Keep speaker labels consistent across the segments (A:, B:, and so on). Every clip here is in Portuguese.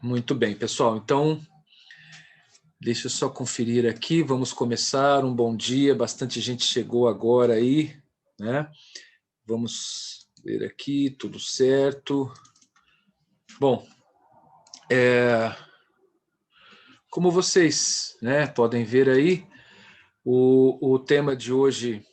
A: Muito bem, pessoal. Então, deixa eu só conferir aqui. Vamos começar. Um bom dia. Bastante gente chegou agora aí, né? Vamos ver aqui, tudo certo. Bom, como vocês, né, podem ver aí, o tema de hoje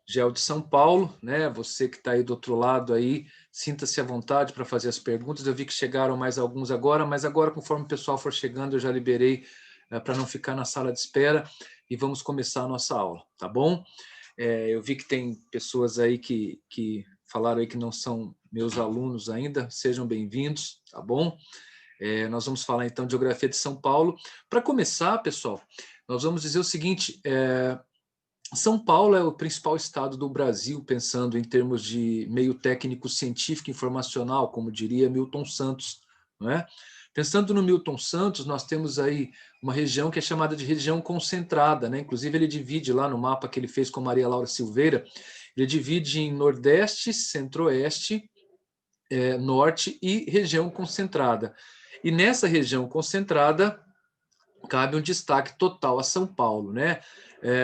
A: já é o de São Paulo, né? Você que está aí do outro lado aí, sinta-se à vontade para fazer as perguntas. Eu vi que chegaram mais alguns agora, mas agora, conforme o pessoal for chegando, eu já liberei para não ficar na sala de espera e vamos começar a nossa aula, tá bom? Eu vi que tem pessoas aí que falaram aí que não são meus alunos ainda, sejam bem-vindos, tá bom? Nós vamos falar então de geografia de São Paulo. Para começar, pessoal, nós vamos dizer o seguinte: São Paulo é o principal estado do Brasil, pensando em termos de meio técnico científico informacional, como diria Milton Santos, não é? Pensando no Milton Santos, nós temos aí uma região que é chamada de região concentrada, né? Inclusive ele divide lá no mapa que ele fez com Maria Laura Silveira, ele divide em Nordeste, Centro-Oeste, Norte e região concentrada. E nessa região concentrada cabe um destaque total a São Paulo, né?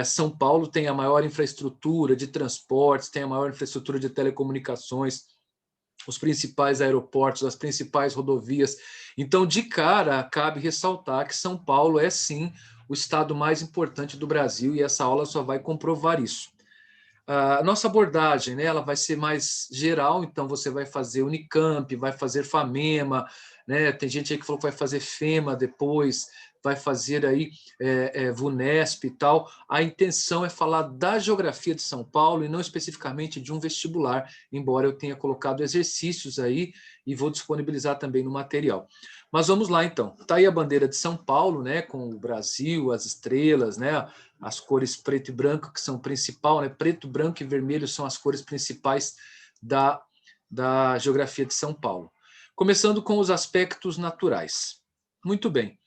A: São Paulo tem a maior infraestrutura de transportes, tem a maior infraestrutura de telecomunicações, os principais aeroportos, as principais rodovias. Então, de cara, cabe ressaltar que São Paulo é, sim, o estado mais importante do Brasil e essa aula só vai comprovar isso. A nossa abordagem, né, ela vai ser mais geral, então você vai fazer Unicamp, vai fazer FAMEMA, né, tem gente aí que falou que vai fazer FEMA depois, vai fazer aí VUNESP e tal. A intenção é falar da geografia de São Paulo e não especificamente de um vestibular, embora eu tenha colocado exercícios aí e vou disponibilizar também no material. Mas vamos lá então. Está aí a bandeira de São Paulo, né, com o Brasil, as estrelas, né, as cores preto e branco, que são principal, né? Preto, branco e vermelho são as cores principais da geografia de São Paulo. Começando com os aspectos naturais. Muito bem.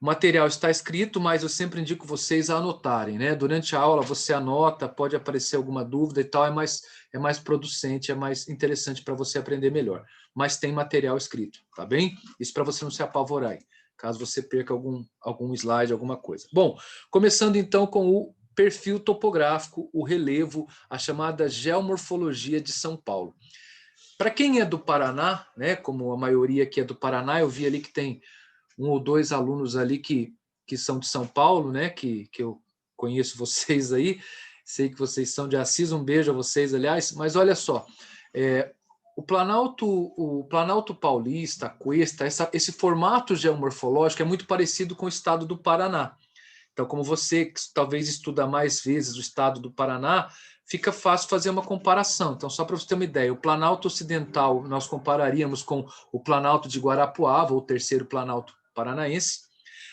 A: O material está escrito, mas eu sempre indico vocês a anotarem, né? Durante a aula você anota, pode aparecer alguma dúvida e tal, é mais producente, é mais interessante para você aprender melhor. Mas tem material escrito, tá bem? Isso para você não se apavorar aí, caso você perca algum slide, alguma coisa. Bom, começando então com o perfil topográfico, o relevo, a chamada geomorfologia de São Paulo. Para quem é do Paraná, né, como a maioria aqui é do Paraná, eu vi ali que tem um ou dois alunos ali que são de São Paulo, né, que eu conheço vocês aí, sei que vocês são de Assis, um beijo a vocês, aliás, mas olha só, o Planalto Paulista, a Cuesta, esse formato geomorfológico é muito parecido com o estado do Paraná. Então, como você que talvez estuda mais vezes o estado do Paraná, fica fácil fazer uma comparação. Então, só para você ter uma ideia, o Planalto Ocidental nós compararíamos com o Planalto de Guarapuava, ou o terceiro Planalto paranaense.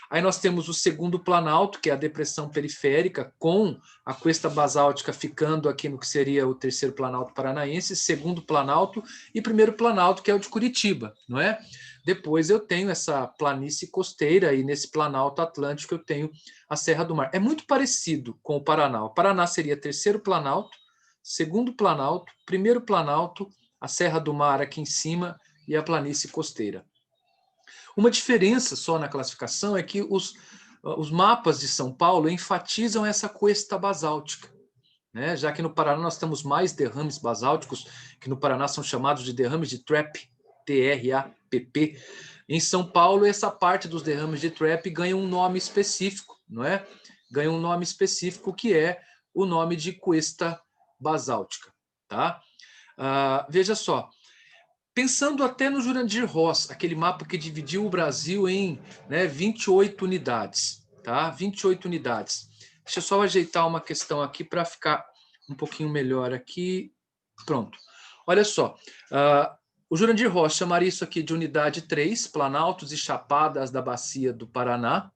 A: Aí nós temos o segundo planalto, que é a depressão periférica, com a cuesta basáltica ficando aqui no que seria o terceiro planalto paranaense, segundo planalto e primeiro planalto, que é o de Curitiba, não é? Depois eu tenho essa planície costeira e nesse planalto atlântico eu tenho a Serra do Mar. É muito parecido com o Paraná. O Paraná seria terceiro planalto, segundo planalto, primeiro planalto, a Serra do Mar aqui em cima e a planície costeira. Uma diferença só na classificação é que os mapas de São Paulo enfatizam essa cuesta basáltica, né? Já que no Paraná nós temos mais derrames basálticos, que no Paraná são chamados de derrames de Trapp, T-R-A-P-P. Em São Paulo, essa parte dos derrames de Trapp ganha um nome específico, não é? Ganha um nome específico que é o nome de cuesta basáltica, tá? Veja só, pensando até no Jurandir Ross, aquele mapa que dividiu o Brasil em 28 unidades, tá? 28 unidades. Deixa eu só ajeitar uma questão aqui para ficar um pouquinho melhor aqui. Pronto. Olha só, o Jurandir Ross chamaria isso aqui de unidade 3, planaltos e chapadas da bacia do Paraná.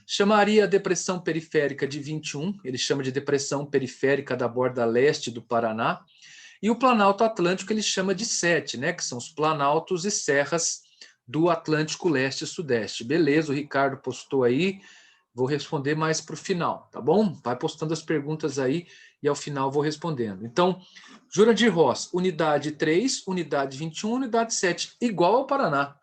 A: Chamaria a depressão periférica de 21, ele chama de depressão periférica da borda leste do Paraná. E o Planalto Atlântico ele chama de 7, né? Que são os planaltos e serras do Atlântico Leste e Sudeste. Beleza, o Ricardo postou aí, vou responder mais para o final, tá bom? Vai postando as perguntas aí e ao final vou respondendo. Então, Jurandir Ross, unidade 3, unidade 21, unidade 7, igual ao Paraná.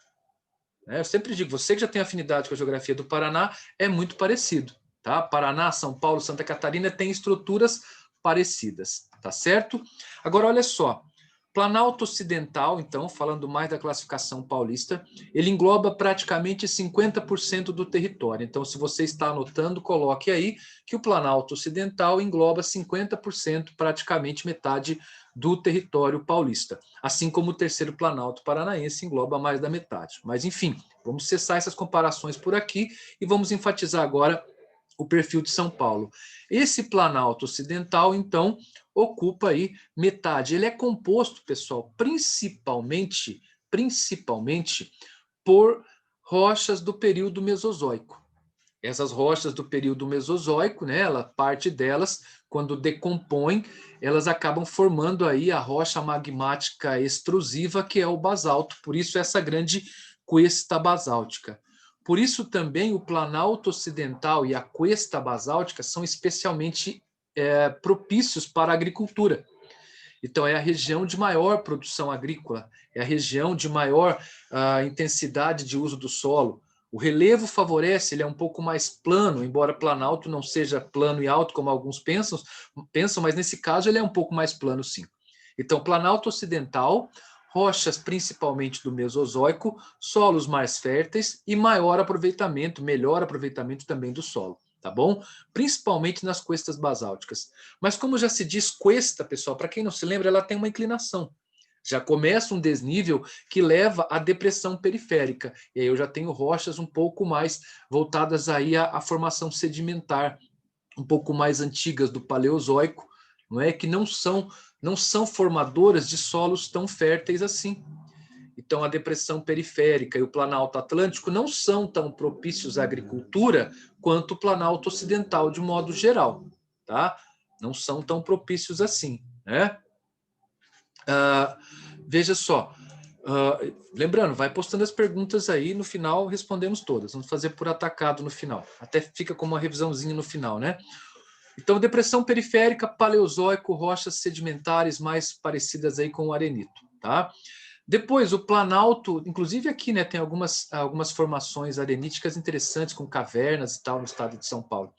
A: né? Eu sempre digo, você que já tem afinidade com a geografia do Paraná, é muito parecido, tá? Paraná, São Paulo, Santa Catarina tem estruturas parecidas, tá certo? Agora, olha só, Planalto Ocidental, então, falando mais da classificação paulista, ele engloba praticamente 50% do território. Então, se você está anotando, coloque aí que o Planalto Ocidental engloba 50%, praticamente metade do território paulista. Assim como o terceiro Planalto Paranaense engloba mais da metade. Mas, enfim, vamos cessar essas comparações por aqui e vamos enfatizar agora o perfil de São Paulo. Esse Planalto Ocidental, então, ocupa aí metade. Ele é composto, pessoal, principalmente por rochas do período Mesozoico. Essas rochas do período Mesozoico, né, parte delas, quando decompõem, elas acabam formando aí a rocha magmática extrusiva, que é o basalto. Por isso essa grande cuesta basáltica. Por isso também o Planalto Ocidental e a cuesta basáltica são especialmente propícios para a agricultura. Então, é a região de maior produção agrícola, é a região de maior intensidade de uso do solo. O relevo favorece, ele é um pouco mais plano, embora Planalto não seja plano e alto, como alguns pensam, mas nesse caso ele é um pouco mais plano, sim. Então, Planalto Ocidental, rochas principalmente do Mesozoico, solos mais férteis e melhor aproveitamento também do solo, tá bom? Principalmente nas cuestas basálticas. Mas como já se diz cuesta, pessoal, para quem não se lembra, ela tem uma inclinação. Já começa um desnível que leva à depressão periférica. E aí eu já tenho rochas um pouco mais voltadas aí à formação sedimentar, um pouco mais antigas do Paleozoico, não é, que não são formadoras de solos tão férteis assim. Então, a depressão periférica e o Planalto Atlântico não são tão propícios à agricultura quanto o Planalto Ocidental, de modo geral, tá? Não são tão propícios assim, né? Veja só, lembrando, vai postando as perguntas aí, no final respondemos todas. Vamos fazer por atacado no final. Até fica como uma revisãozinha no final, né? Então, depressão periférica, Paleozoico, rochas sedimentares mais parecidas aí com o arenito, tá? Depois, o Planalto, inclusive aqui, né, tem algumas formações areníticas interessantes, com cavernas e tal, no estado de São Paulo.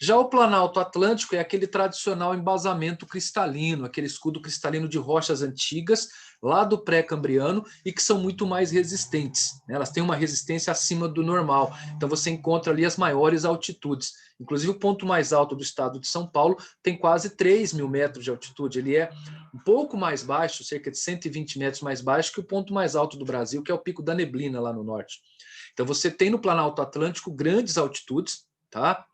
A: Já o Planalto Atlântico é aquele tradicional embasamento cristalino, aquele escudo cristalino de rochas antigas, lá do pré-cambriano, e que são muito mais resistentes, né? Elas têm uma resistência acima do normal. Então você encontra ali as maiores altitudes. Inclusive o ponto mais alto do estado de São Paulo tem quase 3.000 metros de altitude. Ele é um pouco mais baixo, cerca de 120 metros mais baixo que o ponto mais alto do Brasil, que é o Pico da Neblina, lá no norte. Então você tem no Planalto Atlântico grandes altitudes, tá?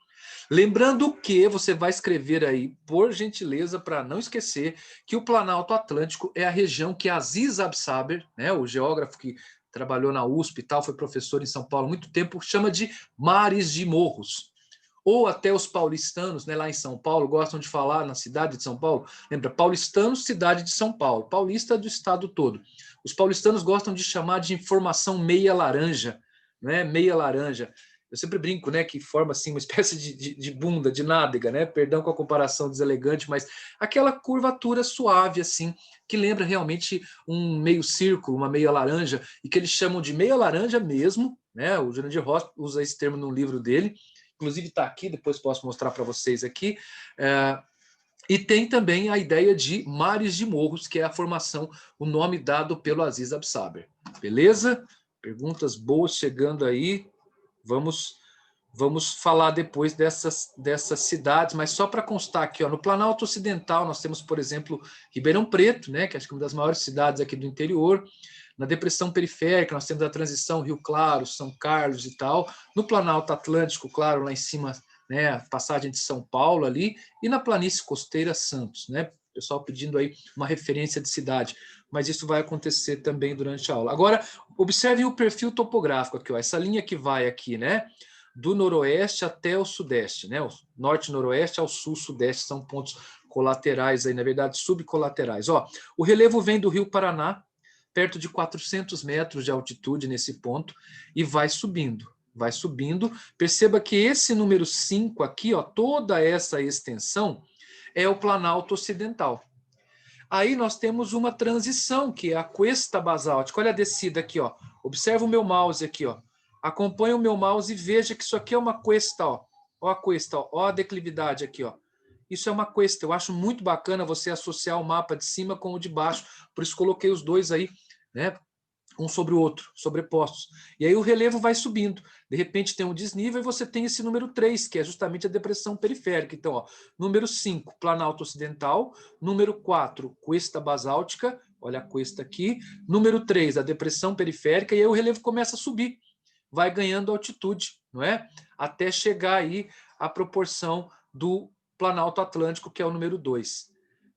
A: Lembrando que você vai escrever aí, por gentileza, para não esquecer, que o Planalto Atlântico é a região que Aziz Absaber, né, o geógrafo que trabalhou na USP e tal, foi professor em São Paulo há muito tempo, chama de mares de morros. Ou até os paulistanos, né, lá em São Paulo, gostam de falar na cidade de São Paulo. Lembra, paulistanos, cidade de São Paulo. Paulista do estado todo. Os paulistanos gostam de chamar de informação meia laranja, né? Meia laranja. Eu sempre brinco, né, que forma assim uma espécie de bunda, de nádega, né? Perdão com a comparação deselegante, mas aquela curvatura suave assim, que lembra realmente um meio círculo, uma meia laranja, e que eles chamam de meia laranja mesmo, né? O Jurandir Ross usa esse termo no livro dele. Inclusive está aqui, depois posso mostrar para vocês aqui. E tem também a ideia de mares de morros, que é a formação, o nome dado pelo Aziz Absaber. Beleza? Perguntas boas chegando aí. Vamos falar depois dessas cidades, mas só para constar aqui, ó, no Planalto Ocidental nós temos, por exemplo, Ribeirão Preto, né, que acho que é uma das maiores cidades aqui do interior. Na depressão periférica nós temos a transição Rio Claro, São Carlos e tal. No Planalto Atlântico, claro, lá em cima, né, a passagem de São Paulo ali, e na planície costeira Santos, né? Pessoal pedindo aí uma referência de cidade, mas isso vai acontecer também durante a aula. Agora, observem o perfil topográfico aqui, ó, essa linha que vai aqui, né, do noroeste até o sudeste, né, o norte-noroeste ao sul-sudeste, são pontos colaterais aí, na verdade, subcolaterais. Ó, o relevo vem do Rio Paraná, perto de 400 metros de altitude nesse ponto, e vai subindo. Vai subindo. Perceba que esse número 5 aqui, ó, toda essa extensão, é o Planalto Ocidental. Aí nós temos uma transição, que é a cuesta basáltica. Olha a descida aqui, ó. Observa o meu mouse aqui, ó. Acompanha o meu mouse e veja que isso aqui é uma cuesta, ó. Ó a cuesta, ó a declividade aqui, ó. Isso é uma cuesta. Eu acho muito bacana você associar o mapa de cima com o de baixo. Por isso coloquei os dois aí, né? Um sobre o outro, sobrepostos. E aí o relevo vai subindo. De repente tem um desnível e você tem esse número 3, que é justamente a depressão periférica. Então, ó, número 5, Planalto Ocidental. Número 4, cuesta basáltica. Olha a cuesta aqui. Número 3, a depressão periférica. E aí o relevo começa a subir. Vai ganhando altitude, não é? Até chegar aí à proporção do Planalto Atlântico, que é o número 2.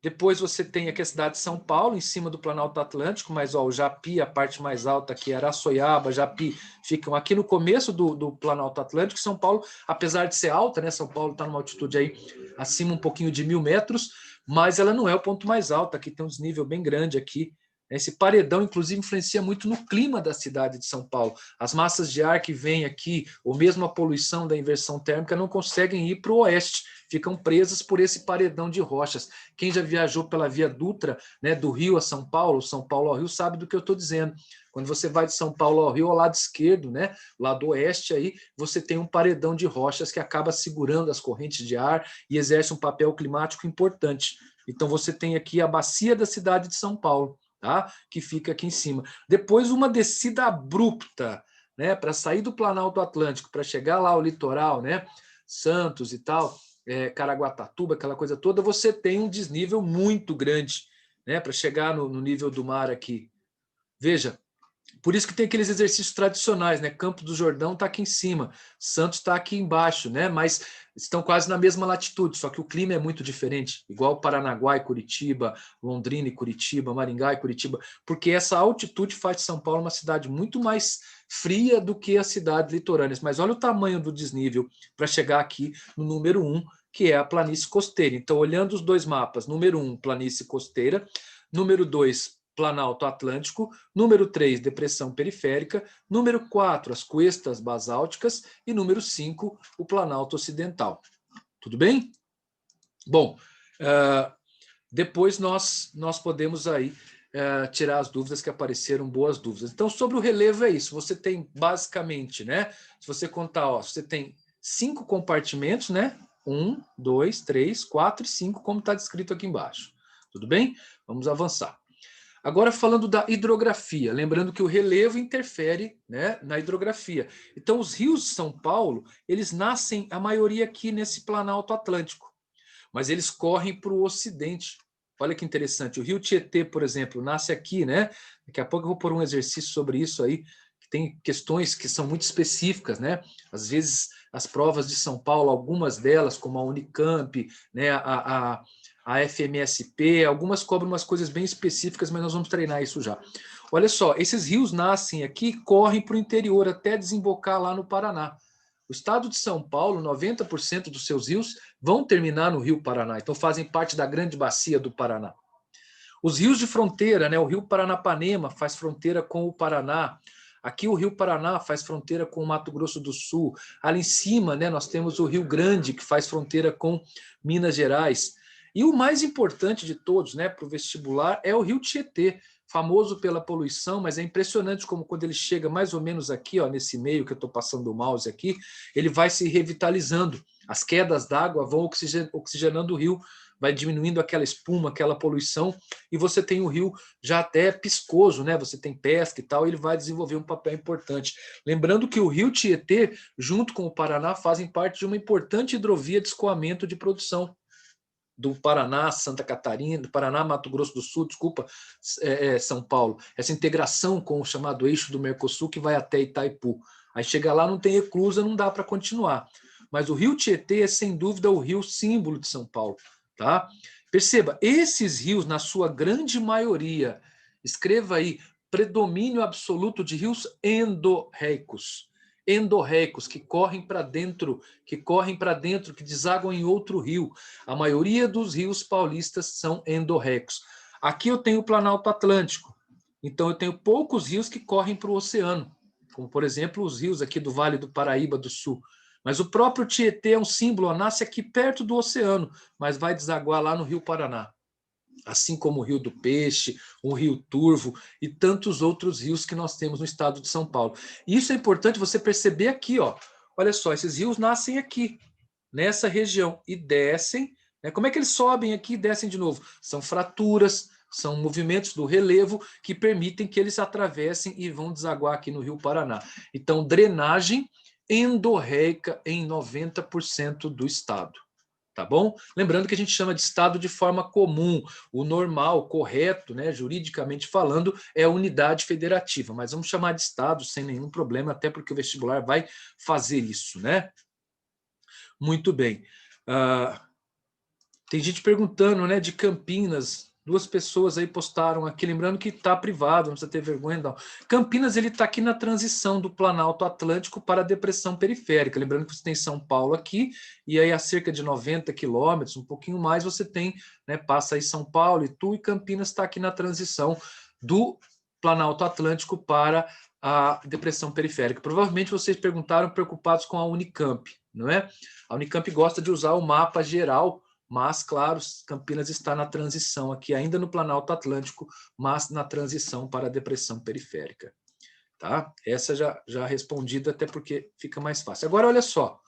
A: Depois você tem aqui a cidade de São Paulo, em cima do Planalto Atlântico, mas ó, o Japi, a parte mais alta aqui, Araçoiaba, Japi, ficam aqui no começo do Planalto Atlântico. São Paulo, apesar de ser alta, né? São Paulo está numa altitude aí acima um pouquinho de 1.000 metros, mas ela não é o ponto mais alto. Aqui tem um desnível bem grande aqui. Esse paredão, inclusive, influencia muito no clima da cidade de São Paulo. As massas de ar que vêm aqui, ou mesmo a poluição da inversão térmica, não conseguem ir para o oeste, ficam presas por esse paredão de rochas. Quem já viajou pela Via Dutra, né, do Rio a São Paulo ao Rio, sabe do que eu estou dizendo. Quando você vai de São Paulo ao Rio, ao lado esquerdo, né, lado oeste, aí, você tem um paredão de rochas que acaba segurando as correntes de ar e exerce um papel climático importante. Então, você tem aqui a bacia da cidade de São Paulo, tá? Que fica aqui em cima. Depois uma descida abrupta, né? Para sair do Planalto Atlântico, para chegar lá ao litoral, né? Santos e tal, Caraguatatuba, aquela coisa toda, você tem um desnível muito grande, né? Para chegar no nível do mar aqui. Veja, por isso que tem aqueles exercícios tradicionais, né? Campos do Jordão está aqui em cima, Santos está aqui embaixo, né? Mas estão quase na mesma latitude, só que o clima é muito diferente, igual Paranaguá e Curitiba, Londrina e Curitiba, Maringá e Curitiba, porque essa altitude faz de São Paulo uma cidade muito mais fria do que as cidades litorâneas. Mas olha o tamanho do desnível para chegar aqui no número 1, que é a planície costeira. Então, olhando os dois mapas, número 1, planície costeira, número 2, Planalto Atlântico, número 3, depressão periférica, número 4, as cuestas basálticas e número 5, o Planalto Ocidental. Tudo bem? Bom, depois nós podemos aí tirar as dúvidas que apareceram, boas dúvidas. Então, sobre o relevo é isso, você tem basicamente, né, se você contar, ó, você tem 5 compartimentos, né, 1, 2, 3, 4 e 5, como está descrito aqui embaixo. Tudo bem? Vamos avançar. Agora falando da hidrografia, lembrando que o relevo interfere, né, na hidrografia. Então os rios de São Paulo, eles nascem, a maioria aqui nesse Planalto Atlântico, mas eles correm para o ocidente. Olha que interessante, o rio Tietê, por exemplo, nasce aqui, né? Daqui a pouco eu vou pôr um exercício sobre isso aí, que tem questões que são muito específicas, né? Às vezes as provas de São Paulo, algumas delas, como a Unicamp, né, a FMSP, algumas cobram umas coisas bem específicas, mas nós vamos treinar isso já. Olha só, esses rios nascem aqui e correm para o interior até desembocar lá no Paraná. O estado de São Paulo, 90% dos seus rios vão terminar no Rio Paraná, então fazem parte da grande bacia do Paraná. Os rios de fronteira, né, o Rio Paranapanema faz fronteira com o Paraná, aqui o Rio Paraná faz fronteira com o Mato Grosso do Sul, ali em cima, né, nós temos o Rio Grande, que faz fronteira com Minas Gerais. E o mais importante de todos, né, para o vestibular, é o Rio Tietê, famoso pela poluição, mas é impressionante como quando ele chega mais ou menos aqui, ó, nesse meio que eu estou passando o mouse aqui, ele vai se revitalizando. As quedas d'água vão oxigenando o rio, vai diminuindo aquela espuma, aquela poluição, e você tem o rio já até piscoso, né? Você tem pesca e tal, e ele vai desenvolver um papel importante. Lembrando que o rio Tietê, junto com o Paraná, fazem parte de uma importante hidrovia de escoamento de produção do Paraná, Santa Catarina, do Paraná, Mato Grosso do Sul, desculpa, São Paulo. Essa integração com o chamado eixo do Mercosul que vai até Itaipu. Aí chega lá, não tem eclusa, não dá para continuar. Mas o rio Tietê é, sem dúvida, o rio símbolo de São Paulo. Tá? Perceba, esses rios, na sua grande maioria, escreva aí, predomínio absoluto de rios endorreicos. Endorreicos, que correm para dentro, que desaguam em outro rio. A maioria dos rios paulistas são endorreicos. Aqui eu tenho o Planalto Atlântico, então eu tenho poucos rios que correm para o oceano, como, por exemplo, os rios aqui do Vale do Paraíba do Sul. Mas o próprio Tietê é um símbolo, nasce aqui perto do oceano, mas vai desaguar lá no Rio Paraná. assim como o Rio do Peixe, o Rio Turvo e tantos outros rios que nós temos no estado de São Paulo. E isso é importante você perceber aqui, ó. Olha só, esses rios nascem aqui, nessa região, e descem, né? Como é que eles sobem aqui e descem de novo? São fraturas, são movimentos do relevo que permitem que eles atravessem e vão desaguar aqui no Rio Paraná. Então, drenagem endorreica em 90% do estado. Tá bom? Lembrando que a gente chama de estado de forma comum. O normal, correto, né, juridicamente falando, é a unidade federativa, mas vamos chamar de estado sem nenhum problema, até porque o vestibular vai fazer isso, né? Muito bem. Tem gente perguntando, né, de Campinas. 2 pessoas aí postaram aqui, lembrando que está privado, não precisa ter vergonha, não. Campinas, ele está aqui na transição do Planalto Atlântico para a depressão periférica. Lembrando que você tem São Paulo aqui, e aí a cerca de 90 quilômetros, um pouquinho mais, você tem, né, passa aí São Paulo, Itu, e Campinas está aqui na transição do Planalto Atlântico para a depressão periférica. Provavelmente vocês perguntaram preocupados com a Unicamp, não é? A Unicamp gosta de usar o mapa geral, mas, claro, Campinas está na transição aqui, ainda no Planalto Atlântico, mas na transição para a depressão periférica. Tá? Essa já respondida, até porque fica mais fácil. Agora, olha só,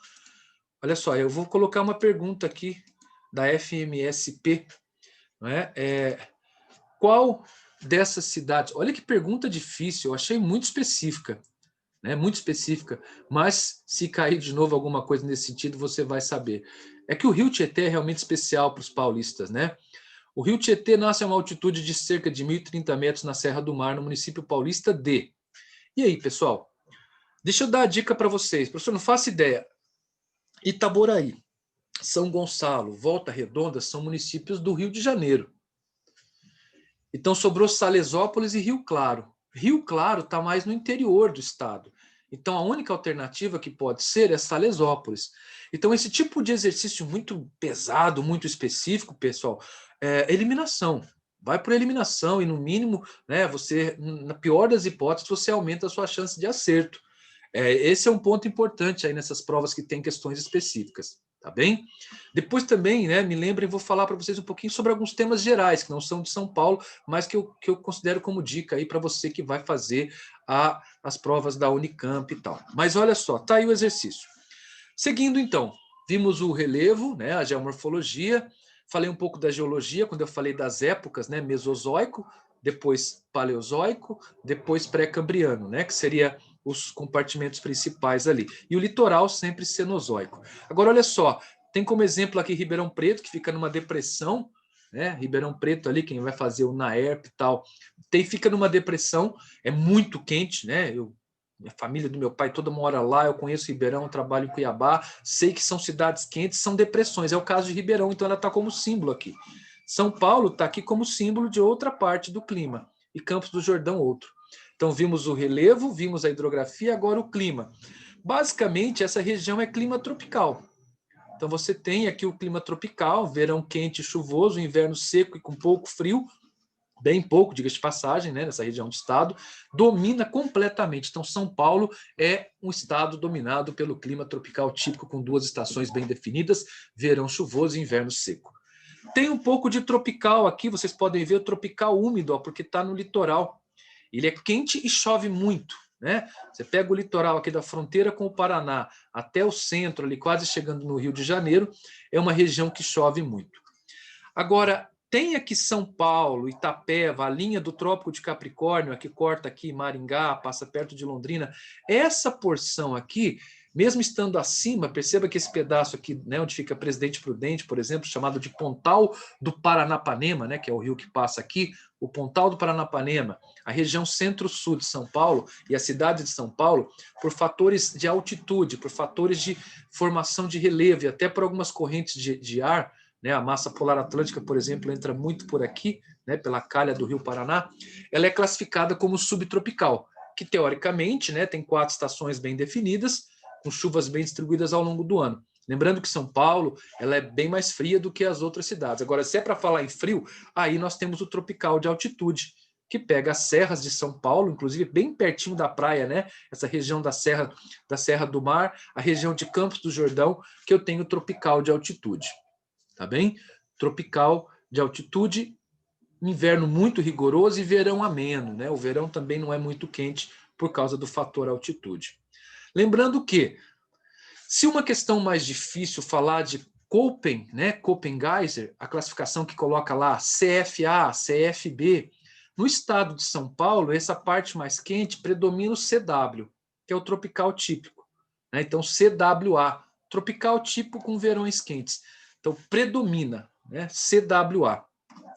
A: eu vou colocar uma pergunta aqui da FMSP, não é? Qual dessas cidades... Olha que pergunta difícil, eu achei muito específica, né? Muito específica, mas se cair de novo alguma coisa nesse sentido, você vai saber. É que o Rio Tietê é realmente especial para os paulistas, né? O Rio Tietê nasce a uma altitude de cerca de 1.030 metros na Serra do Mar, no município paulista de... E aí, pessoal? Deixa eu dar a dica para vocês. Professor, não faço ideia. Itaboraí, São Gonçalo, Volta Redonda são municípios do Rio de Janeiro. Então sobrou Salesópolis e Rio Claro. Rio Claro está mais no interior do estado. Então a única alternativa que pode ser é Salesópolis. Então esse tipo de exercício muito pesado, muito específico, pessoal, é eliminação. Vai por eliminação e no mínimo, né, você, na pior das hipóteses, você aumenta a sua chance de acerto. Esse é um ponto importante aí nessas provas que tem questões específicas. Tá bem? Depois também, né, me lembrem, vou falar para vocês um pouquinho sobre alguns temas gerais, que não são de São Paulo, mas que eu considero como dica aí para você que vai fazer as provas da Unicamp e tal. Mas olha só, tá aí o exercício. Seguindo então, vimos o relevo, né, a geomorfologia, falei um pouco da geologia, quando eu falei das épocas, né, Mesozoico, depois Paleozoico, depois Pré-Cambriano, né, que seria os compartimentos principais ali. E o litoral sempre Cenozoico. Agora, olha só, tem como exemplo aqui Ribeirão Preto, que fica numa depressão, né? Ribeirão Preto ali, quem vai fazer o NAERP e tal, fica numa depressão, é muito quente, né? Minha família do meu pai toda mora lá, eu conheço Ribeirão, trabalho em Cuiabá, sei que são cidades quentes, são depressões. É o caso de Ribeirão, então ela está como símbolo aqui. São Paulo está aqui como símbolo de outra parte do clima, e Campos do Jordão outro. Então vimos o relevo, vimos a hidrografia, agora o clima. Basicamente, essa região é clima tropical. Então você tem aqui o clima tropical, verão quente e chuvoso, inverno seco e com pouco frio, bem pouco, diga-se de passagem, né, nessa região do estado, domina completamente. Então São Paulo é um estado dominado pelo clima tropical típico, com 2 estações bem definidas, verão chuvoso e inverno seco. Tem um pouco de tropical aqui, vocês podem ver o tropical úmido, ó, porque está no litoral. Ele é quente e chove muito, né? Você pega o litoral aqui da fronteira com o Paraná até o centro, ali quase chegando no Rio de Janeiro, é uma região que chove muito. Agora, tem aqui São Paulo, Itapeva, a linha do Trópico de Capricórnio, que corta aqui Maringá, passa perto de Londrina. Essa porção aqui, mesmo estando acima, perceba que esse pedaço aqui, né, onde fica Presidente Prudente, por exemplo, chamado de Pontal do Paranapanema, né, que é o rio que passa aqui, o Pontal do Paranapanema, a região centro-sul de São Paulo e a cidade de São Paulo, por fatores de altitude, por fatores de formação de relevo e até por algumas correntes de ar, né, a massa polar atlântica, por exemplo, entra muito por aqui, né, pela calha do Rio Paraná, ela é classificada como subtropical, que teoricamente, né, tem 4 estações bem definidas, com chuvas bem distribuídas ao longo do ano. Lembrando que São Paulo ela é bem mais fria do que as outras cidades. Agora, se é para falar em frio, aí nós temos o tropical de altitude, que pega as serras de São Paulo, inclusive bem pertinho da praia, né? Essa região da Serra do Mar, a região de Campos do Jordão, que eu tenho tropical de altitude. Tá bem? Tropical de altitude inverno muito rigoroso e verão ameno, né? O verão também não é muito quente por causa do fator altitude. Lembrando que, se uma questão mais difícil falar de Köppen, né, Köppen-Geiser, a classificação que coloca lá CFA, CFB, no estado de São Paulo, essa parte mais quente predomina o CW, que é o tropical típico, né? Então, CWA, tropical típico com verões quentes. Então, predomina, né, CWA.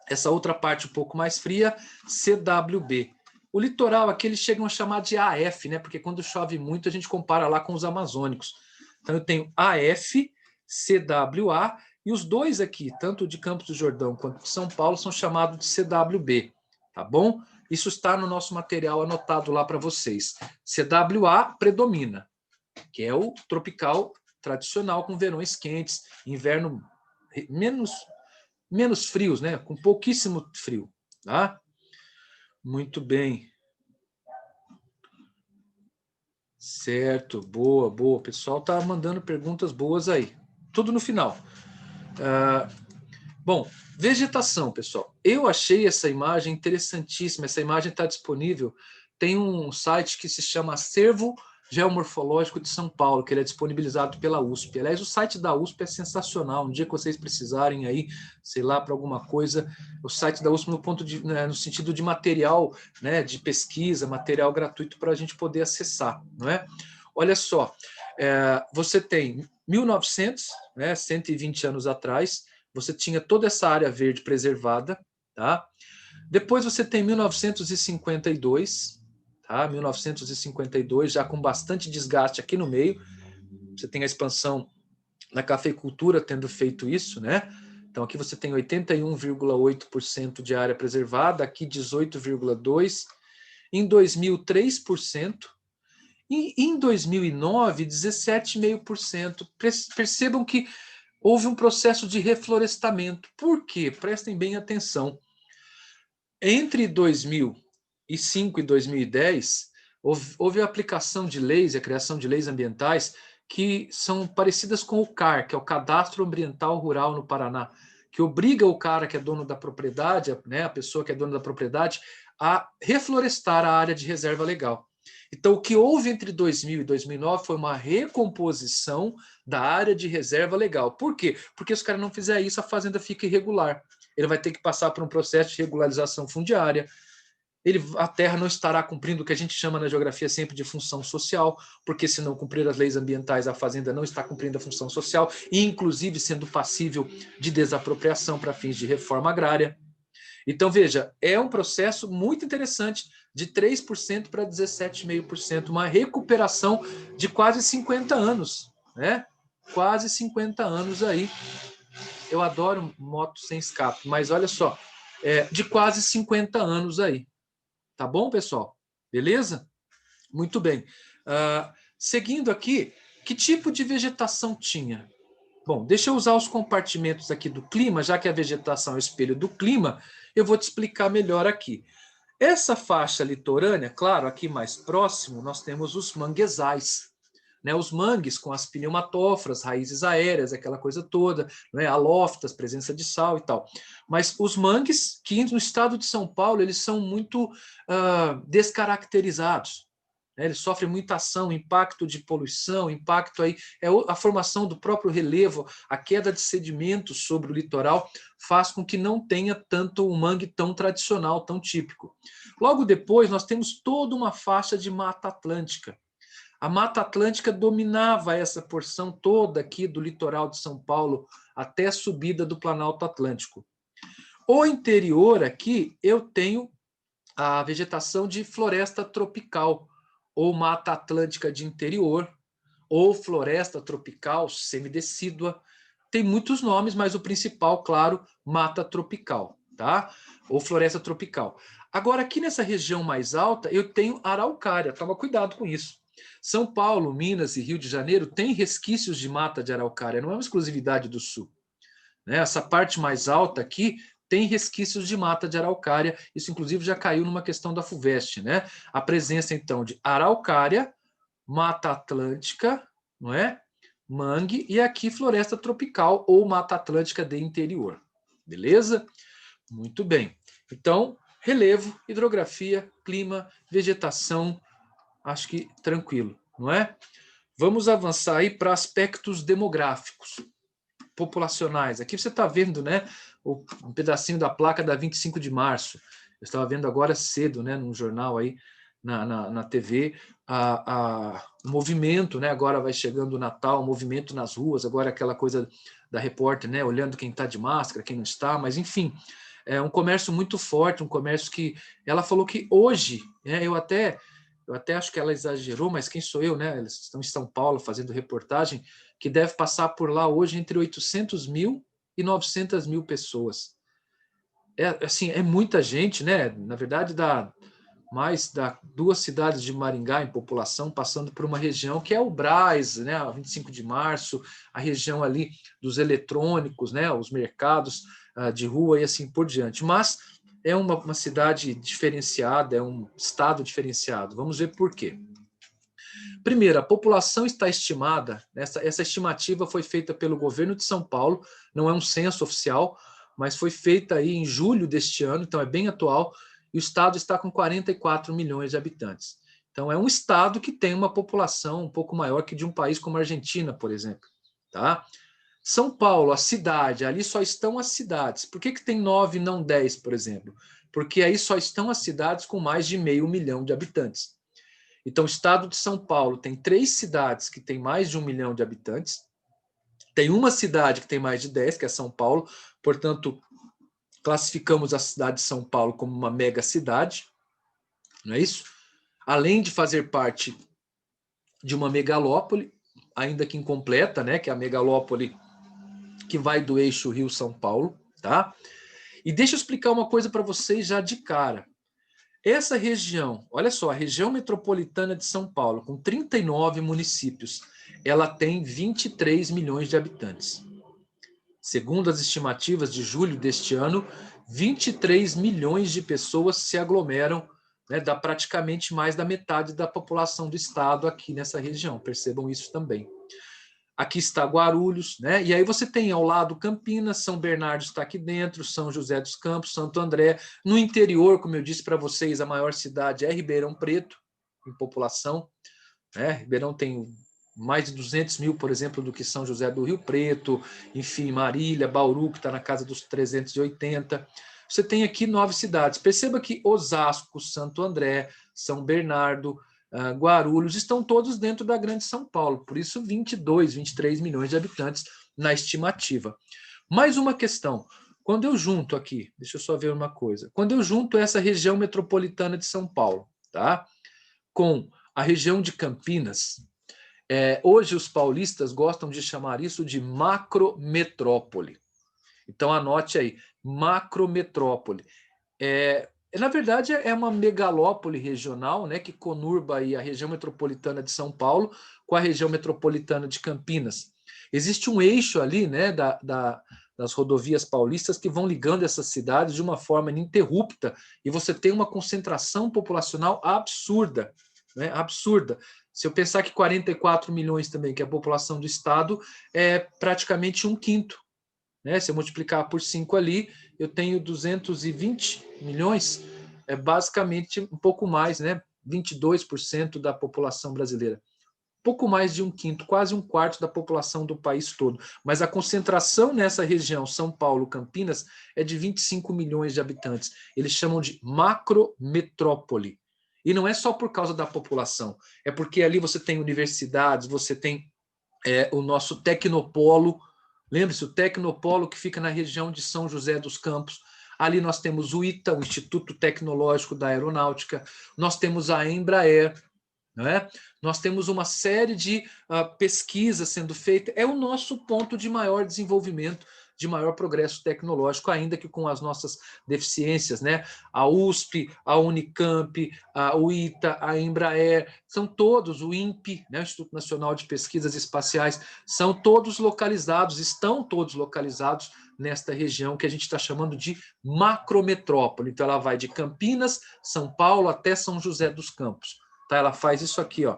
A: Essa outra parte um pouco mais fria, CWB. O litoral aqui eles chegam a chamar de AF, né? Porque quando chove muito a gente compara lá com os amazônicos. Então eu tenho AF, CWA e os dois aqui, tanto de Campos do Jordão quanto de São Paulo, são chamados de CWB, tá bom? Isso está no nosso material anotado lá para vocês. CWA predomina, que é o tropical tradicional com verões quentes, inverno menos frios, né? Com pouquíssimo frio, tá? Muito bem. Certo, boa, boa. O pessoal tá mandando perguntas boas aí. Tudo no final. Bom, vegetação, pessoal. Eu achei essa imagem interessantíssima. Essa imagem está disponível. Tem um site que se chama Acervo Geomorfológico de São Paulo, que ele é disponibilizado pela USP. Aliás, o site da USP é sensacional. Um dia que vocês precisarem aí, sei lá, para alguma coisa, o site da USP no sentido de material, né, de pesquisa, material gratuito para a gente poder acessar, não é? Olha só, você tem 1900, né, 120 anos atrás, você tinha toda essa área verde preservada, tá? Depois você tem 1952, tá? 1952, já com bastante desgaste aqui no meio. Você tem a expansão na cafeicultura tendo feito isso, né? Então aqui você tem 81,8% de área preservada, aqui 18,2%, em 2000, 3%, e em 2009, 17,5%. Percebam que houve um processo de reflorestamento. Por quê? Prestem bem atenção. Entre 2005 e 2010, houve a aplicação de leis, a criação de leis ambientais que são parecidas com o CAR, que é o Cadastro Ambiental Rural no Paraná, que obriga o cara que é dono da propriedade, né, a pessoa que é dona da propriedade, a reflorestar a área de reserva legal. Então, o que houve entre 2000 e 2009 foi uma recomposição da área de reserva legal. Por quê? Porque se o cara não fizer isso, a fazenda fica irregular. Ele vai ter que passar por um processo de regularização fundiária. A terra não estará cumprindo o que a gente chama na geografia sempre de função social, porque se não cumprir as leis ambientais, a fazenda não está cumprindo a função social, e inclusive sendo passível de desapropriação para fins de reforma agrária. Então, veja, é um processo muito interessante, de 3% para 17,5%, uma recuperação de quase 50 anos, né? Quase 50 anos aí. Eu adoro moto sem escape, mas olha só, de quase 50 anos aí. Tá bom, pessoal? Beleza? Muito bem. Seguindo aqui, que tipo de vegetação tinha? Bom, deixa eu usar os compartimentos aqui do clima, já que a vegetação é o espelho do clima, eu vou te explicar melhor aqui. Essa faixa litorânea, claro, aqui mais próximo, nós temos os manguezais, né? Os mangues com as pneumatóforas, raízes aéreas, aquela coisa toda, né? Alófitas, presença de sal e tal. Mas os mangues, que no estado de São Paulo, eles são muito descaracterizados. Ele sofre muita ação, impacto de poluição, impacto aí, a formação do próprio relevo, a queda de sedimentos sobre o litoral faz com que não tenha tanto um mangue tão tradicional, tão típico. Logo depois, nós temos toda uma faixa de Mata Atlântica. A Mata Atlântica dominava essa porção toda aqui do litoral de São Paulo até a subida do Planalto Atlântico. O interior aqui, eu tenho a vegetação de floresta tropical, ou Mata Atlântica de interior, ou floresta tropical semidecídua. Tem muitos nomes, mas o principal, claro, mata tropical, tá? Ou floresta tropical. Agora, aqui nessa região mais alta, eu tenho araucária. Toma cuidado com isso. São Paulo, Minas e Rio de Janeiro têm resquícios de mata de araucária, não é uma exclusividade do sul, né? Essa parte mais alta aqui tem resquícios de mata de araucária, isso inclusive já caiu numa questão da FUVEST, né? A presença, então, de araucária, Mata Atlântica, não é? Mangue, e aqui floresta tropical ou Mata Atlântica de interior. Beleza? Muito bem. Então, relevo, hidrografia, clima, vegetação, acho que tranquilo, não é? Vamos avançar aí para aspectos demográficos, populacionais. Aqui você está vendo, né, um pedacinho da placa da 25 de março. Eu estava vendo agora cedo, né, num jornal aí, na TV, o movimento, né, agora vai chegando o Natal, o movimento nas ruas, agora aquela coisa da repórter, né, olhando quem está de máscara, quem não está, mas enfim, é um comércio muito forte, um comércio que ela falou que hoje, né, eu até acho que ela exagerou, mas quem sou eu, né? Eles estão em São Paulo fazendo reportagem, que deve passar por lá hoje entre 800 mil e 900 mil pessoas. É, assim, é muita gente, né? Na verdade, dá duas cidades de Maringá em população, passando por uma região que é o Brás, né? A 25 de março, a região ali dos eletrônicos, né? Os mercados de rua e assim por diante. Mas é uma cidade diferenciada, é um estado diferenciado. Vamos ver por quê. Primeiro, a população está estimada, essa estimativa foi feita pelo governo de São Paulo, não é um censo oficial, mas foi feita aí em julho deste ano, então é bem atual, e o estado está com 44 milhões de habitantes. Então é um estado que tem uma população um pouco maior que de um país como a Argentina, por exemplo. Tá? São Paulo, a cidade, ali só estão as cidades. Por que tem 9 e não 10, por exemplo? Porque aí só estão as cidades com mais de 500 mil de habitantes. Então, o estado de São Paulo tem 3 cidades que têm mais de 1 milhão de habitantes, tem uma cidade que tem mais de 10, que é São Paulo, portanto, classificamos a cidade de São Paulo como uma mega cidade, não é isso? Além de fazer parte de uma megalópole, ainda que incompleta, né, que é a megalópole que vai do eixo Rio-São Paulo, tá? E deixa eu explicar uma coisa para vocês já de cara. Essa região, olha só, a região metropolitana de São Paulo, com 39 municípios, ela tem 23 milhões de habitantes. Segundo as estimativas de julho deste ano, 23 milhões de pessoas se aglomeram, né, dá praticamente mais da metade da população do estado aqui nessa região, percebam isso também. Aqui está Guarulhos, né? E aí você tem ao lado Campinas, São Bernardo está aqui dentro, São José dos Campos, Santo André. No interior, como eu disse para vocês, a maior cidade é Ribeirão Preto, em população, né? Ribeirão tem mais de 200 mil, por exemplo, do que São José do Rio Preto, enfim, Marília, Bauru, que está na casa dos 380. Você tem aqui 9 cidades. Perceba que Osasco, Santo André, São Bernardo, Guarulhos, estão todos dentro da Grande São Paulo, por isso 22, 23 milhões de habitantes na estimativa. Mais uma questão, quando eu junto aqui, deixa eu só ver uma coisa, quando eu junto essa região metropolitana de São Paulo, tá, com a região de Campinas, hoje os paulistas gostam de chamar isso de macrometrópole. Então anote aí, macrometrópole. Na verdade, é uma megalópole regional, né, que conurba aí a região metropolitana de São Paulo com a região metropolitana de Campinas. Existe um eixo ali, né, das rodovias paulistas que vão ligando essas cidades de uma forma ininterrupta e você tem uma concentração populacional absurda, né, absurda. Se eu pensar que 44 milhões também, que é a população do estado, é praticamente um quinto. Né? Se eu multiplicar por 5 ali, eu tenho 220 milhões, é basicamente um pouco mais, né? 22% da população brasileira. Pouco mais de um quinto, quase um quarto da população do país todo. Mas a concentração nessa região, São Paulo, Campinas, é de 25 milhões de habitantes. Eles chamam de macrometrópole. E não é só por causa da população, é porque ali você tem universidades, você tem o nosso tecnopolo. Lembre-se, o Tecnopolo, que fica na região de São José dos Campos. Ali nós temos o ITA, o Instituto Tecnológico da Aeronáutica, nós temos a Embraer, né? Nós temos uma série de pesquisas sendo feita. É o nosso ponto de maior desenvolvimento, de maior progresso tecnológico, ainda que com as nossas deficiências, né? A USP, a Unicamp, o ITA, a Embraer, são todos, o INPE, né? O Instituto Nacional de Pesquisas Espaciais, são todos localizados, estão todos localizados nesta região que a gente está chamando de macrometrópole. Então, ela vai de Campinas, São Paulo, até São José dos Campos. Tá? Ela faz isso aqui, ó.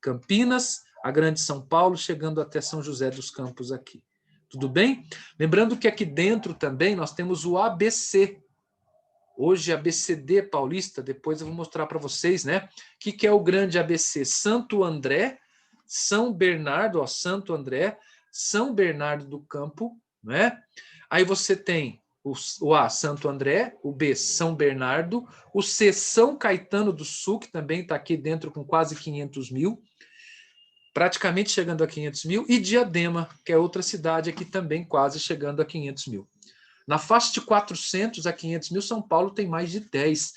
A: Campinas, a Grande São Paulo, chegando até São José dos Campos aqui. Tudo bem? Lembrando que aqui dentro também nós temos o ABC. Hoje, ABCD paulista, depois eu vou mostrar para vocês, né? O que é o grande ABC? Santo André, São Bernardo, ó, Santo André, São Bernardo do Campo, né? Aí você tem o A, Santo André, o B, São Bernardo, o C, São Caetano do Sul, que também está aqui dentro com quase 500 mil, praticamente chegando a 500 mil, e Diadema, que é outra cidade aqui também quase chegando a 500 mil. Na faixa de 400 a 500 mil, São Paulo tem mais de 10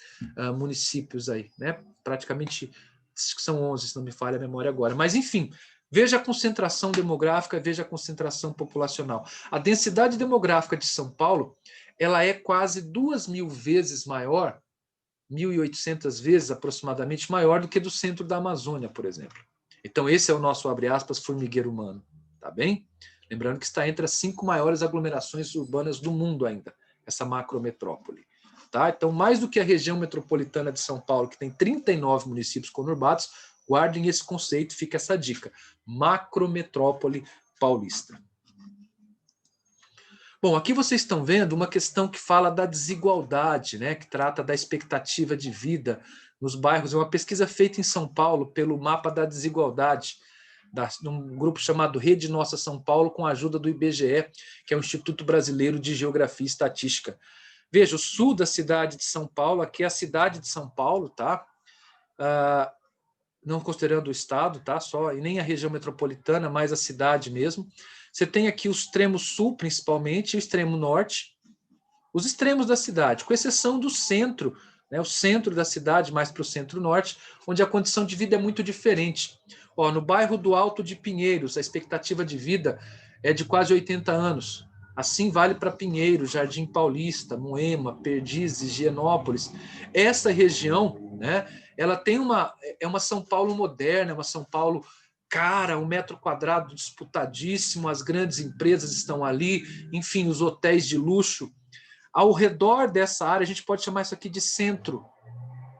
A: municípios aí, né? Praticamente são 11, se não me falha a memória agora. Mas, enfim, veja a concentração demográfica, veja a concentração populacional. A densidade demográfica de São Paulo, ela é quase 2.000 vezes maior, 1.800 vezes aproximadamente maior do que do centro da Amazônia, por exemplo. Então, esse é o nosso, abre aspas, formigueiro humano, tá bem? Lembrando que está entre as 5 maiores aglomerações urbanas do mundo ainda, essa macrometrópole. Tá? Então, mais do que a região metropolitana de São Paulo, que tem 39 municípios conurbados, guardem esse conceito, fica essa dica. Macrometrópole paulista. Bom, aqui vocês estão vendo uma questão que fala da desigualdade, né, que trata da expectativa de vida nos bairros. É uma pesquisa feita em São Paulo pelo Mapa da Desigualdade, de um grupo chamado Rede Nossa São Paulo, com a ajuda do IBGE, que é o Instituto Brasileiro de Geografia e Estatística. Veja, o sul da cidade de São Paulo, aqui é a cidade de São Paulo, tá? Não considerando o estado, tá? Só, e nem a região metropolitana, mas a cidade mesmo. Você tem aqui o extremo sul, principalmente, e o extremo norte, os extremos da cidade, com exceção do centro, né? O centro da cidade, mais para o centro-norte, onde a condição de vida é muito diferente. Ó, no bairro do Alto de Pinheiros, a expectativa de vida é de quase 80 anos. Assim vale para Pinheiros, Jardim Paulista, Moema, Perdizes, Higienópolis. Essa região, né, ela tem uma São Paulo moderna, é uma São Paulo cara, 1 metro quadrado disputadíssimo, as grandes empresas estão ali, enfim, os hotéis de luxo. Ao redor dessa área, a gente pode chamar isso aqui de centro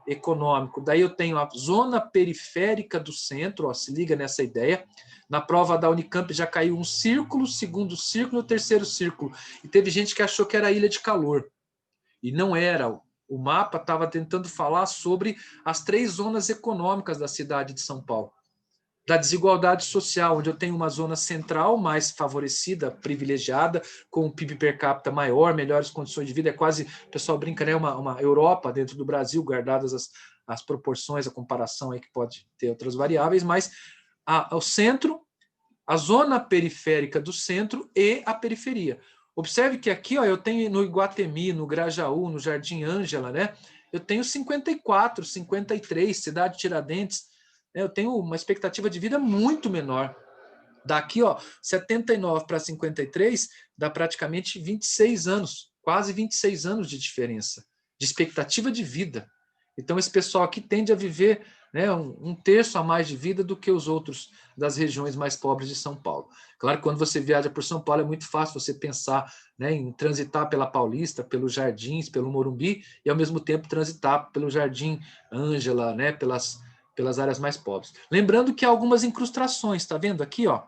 A: econômico. Daí eu tenho a zona periférica do centro, ó, se liga nessa ideia. Na prova da Unicamp já caiu um círculo, segundo círculo, terceiro círculo. E teve gente que achou que era ilha de calor. E não era. O mapa estava tentando falar sobre as 3 zonas econômicas da cidade de São Paulo. Da desigualdade social, onde eu tenho uma zona central mais favorecida, privilegiada, com um PIB per capita maior, melhores condições de vida, é quase, o pessoal brinca, né, uma Europa dentro do Brasil, guardadas as proporções, a comparação aí que pode ter outras variáveis, mas o centro, a zona periférica do centro e a periferia. Observe que aqui, ó, eu tenho no Iguatemi, no Grajaú, no Jardim Ângela, né, eu tenho 54, 53, Cidade Tiradentes, eu tenho uma expectativa de vida muito menor. Daqui, ó, 79 para 53, dá praticamente 26 anos, quase 26 anos de diferença, de expectativa de vida. Então, esse pessoal aqui tende a viver, né, um terço a mais de vida do que os outros das regiões mais pobres de São Paulo. Claro que quando você viaja por São Paulo é muito fácil você pensar, né, em transitar pela Paulista, pelos Jardins, pelo Morumbi, e ao mesmo tempo transitar pelo Jardim Ângela, né, pelas áreas mais pobres. Lembrando que há algumas incrustações, está vendo aqui, ó?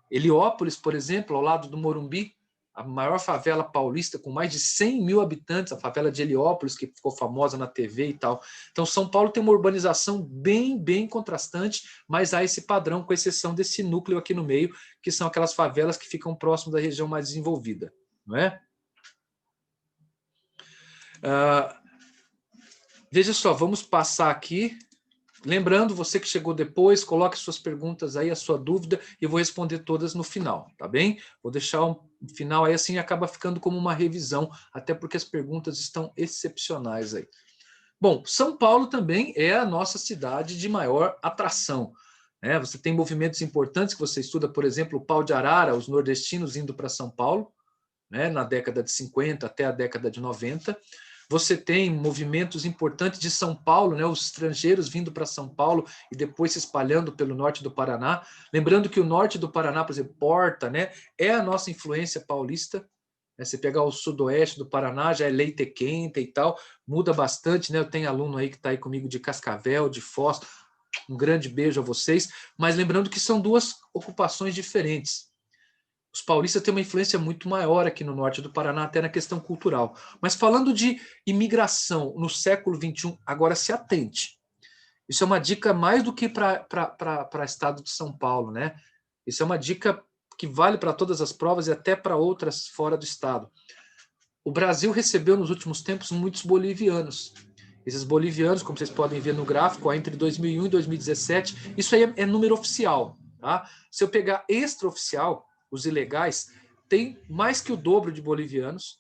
A: Heliópolis, por exemplo, ao lado do Morumbi, a maior favela paulista com mais de 100 mil habitantes, a favela de Heliópolis, que ficou famosa na TV e tal. Então, São Paulo tem uma urbanização bem contrastante, mas há esse padrão, com exceção desse núcleo aqui no meio, que são aquelas favelas que ficam próximo da região mais desenvolvida, não é? Veja só, vamos passar aqui. Lembrando, você que chegou depois, coloque suas perguntas aí, a sua dúvida, e eu vou responder todas no final, tá bem? Vou deixar um final aí, assim acaba ficando como uma revisão, até porque as perguntas estão excepcionais aí. Bom, São Paulo também é a nossa cidade de maior atração, né? Você tem movimentos importantes que você estuda, por exemplo, o Pau de Arara, os nordestinos indo para São Paulo, né, na década de 50 até a década de 90. Você tem movimentos importantes de São Paulo, né, os estrangeiros vindo para São Paulo e depois se espalhando pelo norte do Paraná. Lembrando que o norte do Paraná, por exemplo, Porta, né, é a nossa influência paulista. Você pegar o sudoeste do Paraná, já é leite quente e tal, muda bastante, né? Eu tenho aluno aí que está aí comigo de Cascavel, de Foz, um grande beijo a vocês. Mas lembrando que são 2 ocupações diferentes. Os paulistas têm uma influência muito maior aqui no norte do Paraná, até na questão cultural. Mas falando de imigração no século XXI, agora se atente. Isso é uma dica mais do que para estado de São Paulo, né? Isso é uma dica que vale para todas as provas e até para outras fora do estado. O Brasil recebeu nos últimos tempos muitos bolivianos. Esses bolivianos, como vocês podem ver no gráfico, entre 2001 e 2017, isso aí é número oficial. Tá? Se eu pegar extraoficial, os ilegais, tem mais que o dobro de bolivianos,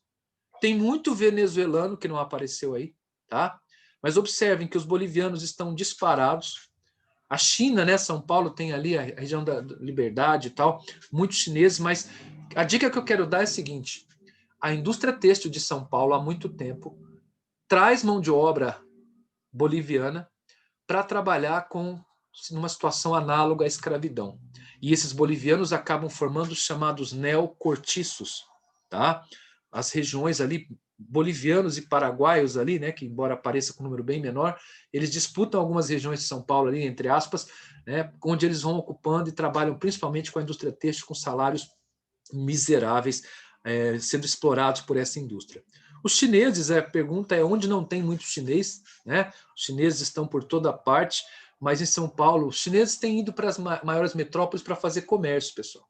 A: tem muito venezuelano que não apareceu aí, tá? Mas observem que os bolivianos estão disparados. A China, né, São Paulo tem ali a região da Liberdade e tal, muitos chineses, mas a dica que eu quero dar é a seguinte: a indústria têxtil de São Paulo há muito tempo traz mão de obra boliviana para trabalhar numa situação análoga à escravidão. E esses bolivianos acabam formando os chamados neocortiços, tá? As regiões ali, bolivianos e paraguaios ali, né, que embora pareça com um número bem menor, eles disputam algumas regiões de São Paulo ali, entre aspas, né, onde eles vão ocupando e trabalham principalmente com a indústria têxtil, com salários miseráveis, sendo explorados por essa indústria. Os chineses, a pergunta é onde não tem muito chinês, né? Os chineses estão por toda parte, mas em São Paulo, os chineses têm ido para as maiores metrópoles para fazer comércio, pessoal.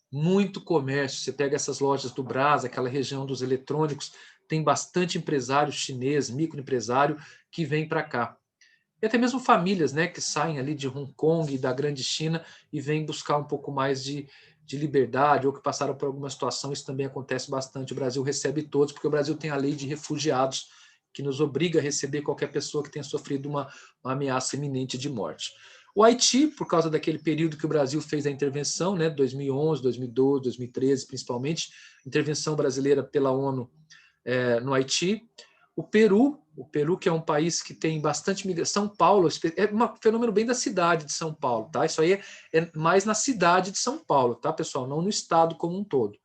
A: Muito comércio. Você pega essas lojas do Brás, aquela região dos eletrônicos, tem bastante empresário chinês, microempresário, que vem para cá. E até mesmo famílias, né, que saem ali de Hong Kong e da grande China e vêm buscar um pouco mais de liberdade ou que passaram por alguma situação. Isso também acontece bastante. O Brasil recebe todos, porque o Brasil tem a lei de refugiados, que nos obriga a receber qualquer pessoa que tenha sofrido uma ameaça iminente de morte. O Haiti, por causa daquele período que o Brasil fez a intervenção, né, 2011, 2012, 2013, principalmente, intervenção brasileira pela ONU no Haiti. O Peru, que é um país que tem bastante migração. São Paulo é um fenômeno bem da cidade de São Paulo, tá? Isso aí é mais na cidade de São Paulo, tá, pessoal? Não no estado como um todo.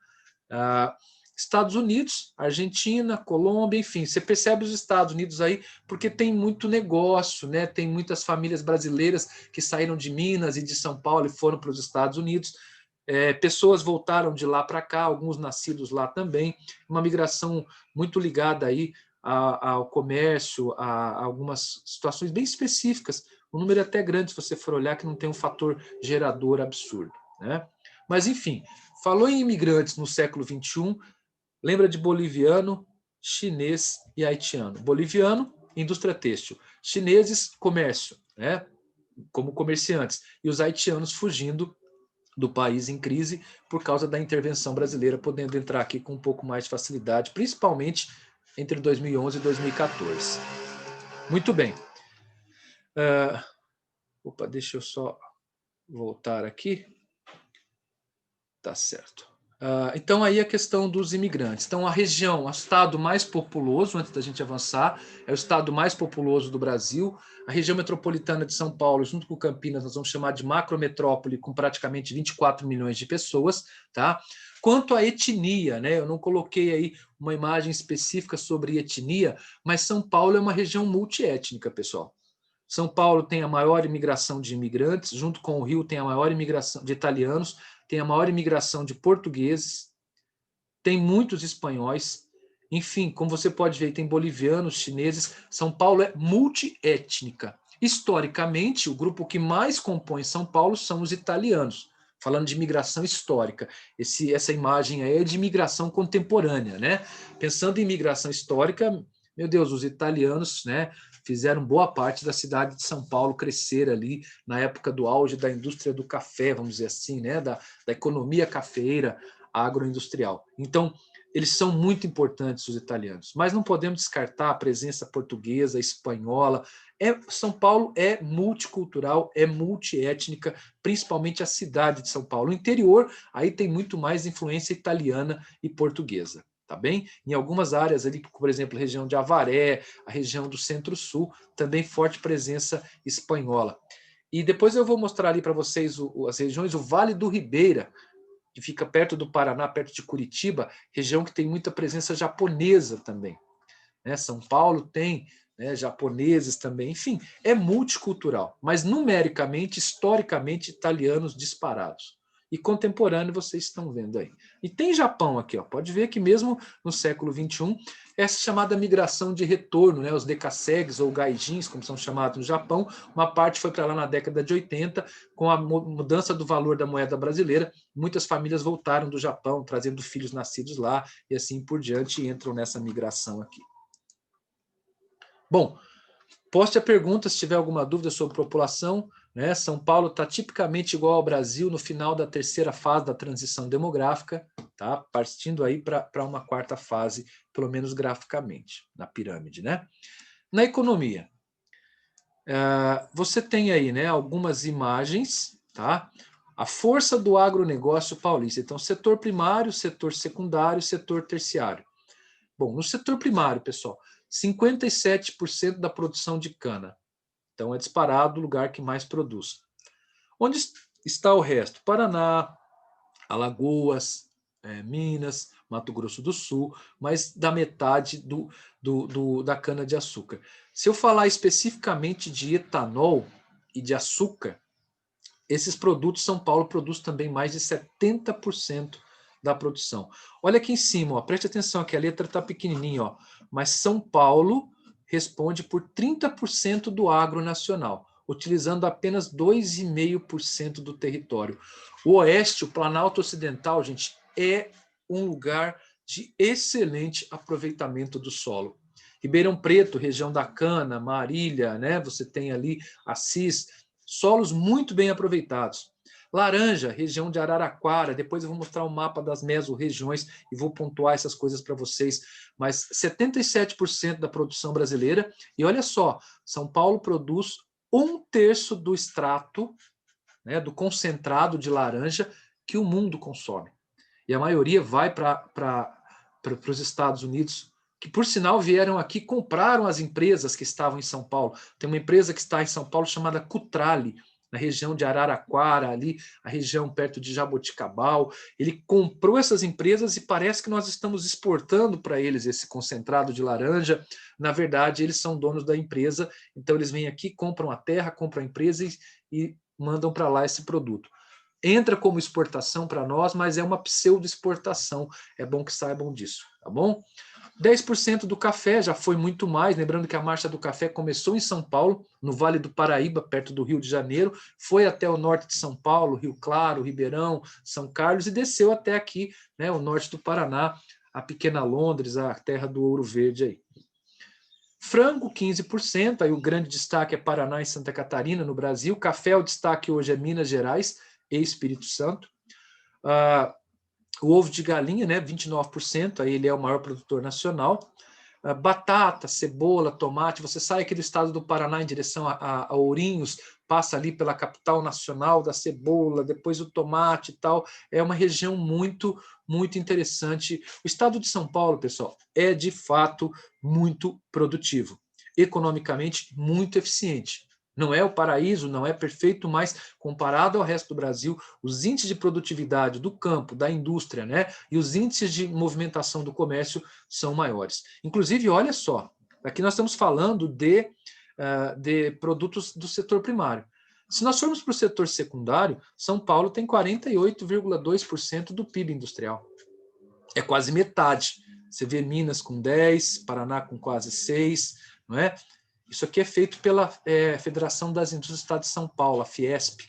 A: Estados Unidos, Argentina, Colômbia, enfim, você percebe os Estados Unidos aí porque tem muito negócio, né? Tem muitas famílias brasileiras que saíram de Minas e de São Paulo e foram para os Estados Unidos. Pessoas voltaram de lá para cá, alguns nascidos lá também, uma migração muito ligada aí ao comércio, a algumas situações bem específicas. O número é até grande se você for olhar, que não tem um fator gerador absurdo, né? Mas, enfim, falou em imigrantes no século XXI, lembra de boliviano, chinês e haitiano. Boliviano, indústria têxtil. Chineses, comércio, né? Como comerciantes. E os haitianos fugindo do país em crise por causa da intervenção brasileira, podendo entrar aqui com um pouco mais de facilidade, principalmente entre 2011 e 2014. Muito bem. Deixa eu só voltar aqui. Tá certo. Então, aí a questão dos imigrantes. Então, a região, o estado mais populoso, antes da gente avançar, é o estado mais populoso do Brasil. A região metropolitana de São Paulo, junto com Campinas, nós vamos chamar de macrometrópole, com praticamente 24 milhões de pessoas. Tá? Quanto à etnia, né, eu não coloquei aí uma imagem específica sobre etnia, mas São Paulo é uma região multiétnica, pessoal. São Paulo tem a maior imigração de imigrantes, junto com o Rio tem a maior imigração de italianos, tem a maior imigração de portugueses, tem muitos espanhóis, enfim, como você pode ver, tem bolivianos, chineses. São Paulo é multiétnica. Historicamente, o grupo que mais compõe São Paulo são os italianos, falando de imigração histórica. Essa imagem aí é de imigração contemporânea, né? Pensando em imigração histórica, meu Deus, os italianos, né, fizeram boa parte da cidade de São Paulo crescer ali na época do auge da indústria do café, vamos dizer assim, né, da economia cafeeira agroindustrial. Então, eles são muito importantes, os italianos, mas não podemos descartar a presença portuguesa, espanhola. São Paulo é multicultural, é multiétnica, principalmente a cidade de São Paulo. O interior, aí tem muito mais influência italiana e portuguesa. Tá bem? Em algumas áreas ali, por exemplo, a região de Avaré, a região do Centro-Sul, também forte presença espanhola. E depois eu vou mostrar ali para vocês as regiões, o Vale do Ribeira, que fica perto do Paraná, perto de Curitiba, região que tem muita presença japonesa também. Né? São Paulo tem, né, japoneses também, enfim, é multicultural, mas numericamente, historicamente, italianos disparados. e contemporâneo, vocês estão vendo aí. E tem Japão aqui, ó, pode ver que mesmo no século XXI, essa chamada migração de retorno, né, os decassegues ou gaijins, como são chamados no Japão, uma parte foi para lá na década de 80, com a mudança do valor da moeda brasileira, muitas famílias voltaram do Japão, trazendo filhos nascidos lá, e assim por diante, e entram nessa migração aqui. Bom, poste a pergunta se tiver alguma dúvida sobre população, né? São Paulo está tipicamente igual ao Brasil no final da terceira fase da transição demográfica, tá? Partindo aí para uma quarta fase, pelo menos graficamente, na pirâmide, né? Na economia, você tem aí, né, algumas imagens, tá? A força do agronegócio paulista. Então, setor primário, setor secundário, setor terciário. Bom, no setor primário, pessoal, 57% da produção de cana. Então, é disparado o lugar que mais produz. Onde está o resto? Paraná, Alagoas, Minas, Mato Grosso do Sul, mais da metade da cana-de-açúcar. Se eu falar especificamente de etanol e de açúcar, esses produtos, São Paulo produz também mais de 70% da produção. Olha aqui em cima, ó, preste atenção aqui, a letra está pequenininha, ó, mas São Paulo responde por 30% do agro nacional, utilizando apenas 2,5% do território. O Oeste, o Planalto Ocidental, gente, é um lugar de excelente aproveitamento do solo. Ribeirão Preto, região da cana, Marília, né? Você tem ali Assis, solos muito bem aproveitados. Laranja, região de Araraquara, depois eu vou mostrar um mapa das mesorregiões e vou pontuar essas coisas para vocês, mas 77% da produção brasileira, e olha só, São Paulo produz 1/3 do extrato, né, do concentrado de laranja que o mundo consome. E a maioria vai para os Estados Unidos, que por sinal vieram aqui, compraram as empresas que estavam em São Paulo. Tem uma empresa que está em São Paulo chamada Cutrale, na região de Araraquara, ali, a região perto de Jaboticabal. Ele comprou essas empresas e parece que nós estamos exportando para eles esse concentrado de laranja. Na verdade, eles são donos da empresa, então eles vêm aqui, compram a terra, compram a empresa e mandam para lá esse produto. Entra como exportação para nós, mas é uma pseudo-exportação. É bom que saibam disso, tá bom? 10% do café, já foi muito mais, lembrando que a Marcha do Café começou em São Paulo, no Vale do Paraíba, perto do Rio de Janeiro, foi até o norte de São Paulo, Rio Claro, Ribeirão, São Carlos, e desceu até aqui, né, o norte do Paraná, a pequena Londres, a terra do ouro verde aí. Frango, 15%, aí o grande destaque é Paraná e Santa Catarina, no Brasil. Café, o destaque hoje é Minas Gerais e Espírito Santo. O ovo de galinha, né, 29%, aí ele é o maior produtor nacional. Batata, cebola, tomate, você sai aqui do estado do Paraná em direção a Ourinhos, passa ali pela capital nacional da cebola, depois o tomate e tal. É uma região muito, muito interessante. O estado de São Paulo, pessoal, é de fato muito produtivo, economicamente muito eficiente. Não é o paraíso, não é perfeito, mas comparado ao resto do Brasil, os índices de produtividade do campo, da indústria, né, e os índices de movimentação do comércio são maiores. Inclusive, olha só, aqui nós estamos falando de produtos do setor primário. Se nós formos para o setor secundário, São Paulo tem 48,2% do PIB industrial. É quase metade. Você vê Minas com 10%, Paraná com quase 6%, não é? Isso aqui é feito pela Federação das Indústrias do Estado de São Paulo, a Fiesp,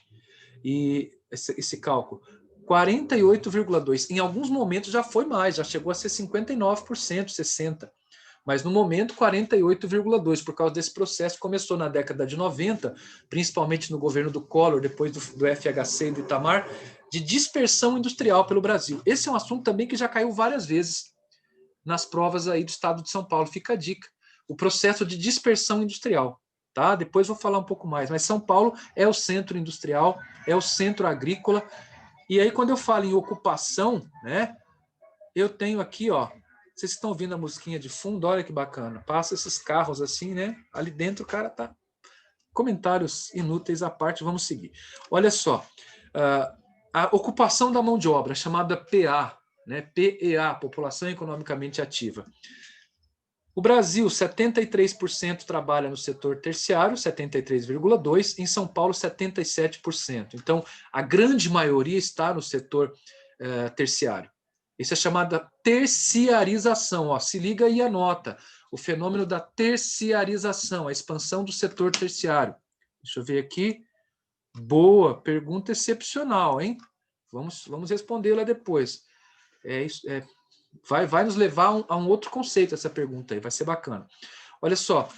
A: e esse cálculo. 48,2%. Em alguns momentos já foi mais, já chegou a ser 59%, 60%. Mas no momento 48,2%, por causa desse processo, começou na década de 90, principalmente no governo do Collor, depois do FHC e do Itamar, de dispersão industrial pelo Brasil. Esse é um assunto também que já caiu várias vezes nas provas aí do estado de São Paulo. Fica a dica. O processo de dispersão industrial, tá? Depois vou falar um pouco mais, mas São Paulo é o centro industrial, é o centro agrícola, e aí quando eu falo em ocupação, né, eu tenho aqui, ó, vocês estão ouvindo a musiquinha de fundo, olha que bacana, passa esses carros assim, né, ali dentro o cara tá... Comentários inúteis à parte, vamos seguir. Olha só, a ocupação da mão de obra, chamada PA, né, PEA, População Economicamente Ativa. O Brasil, 73% trabalha no setor terciário, 73,2%, em São Paulo, 77%. Então, a grande maioria está no setor terciário. Isso é chamada terciarização. Ó, se liga e anota. O fenômeno da terciarização, a expansão do setor terciário. Deixa eu ver aqui. Boa, pergunta excepcional, hein? Vamos respondê-la depois. Vai nos levar a um outro conceito essa pergunta aí, vai ser bacana. Olha só,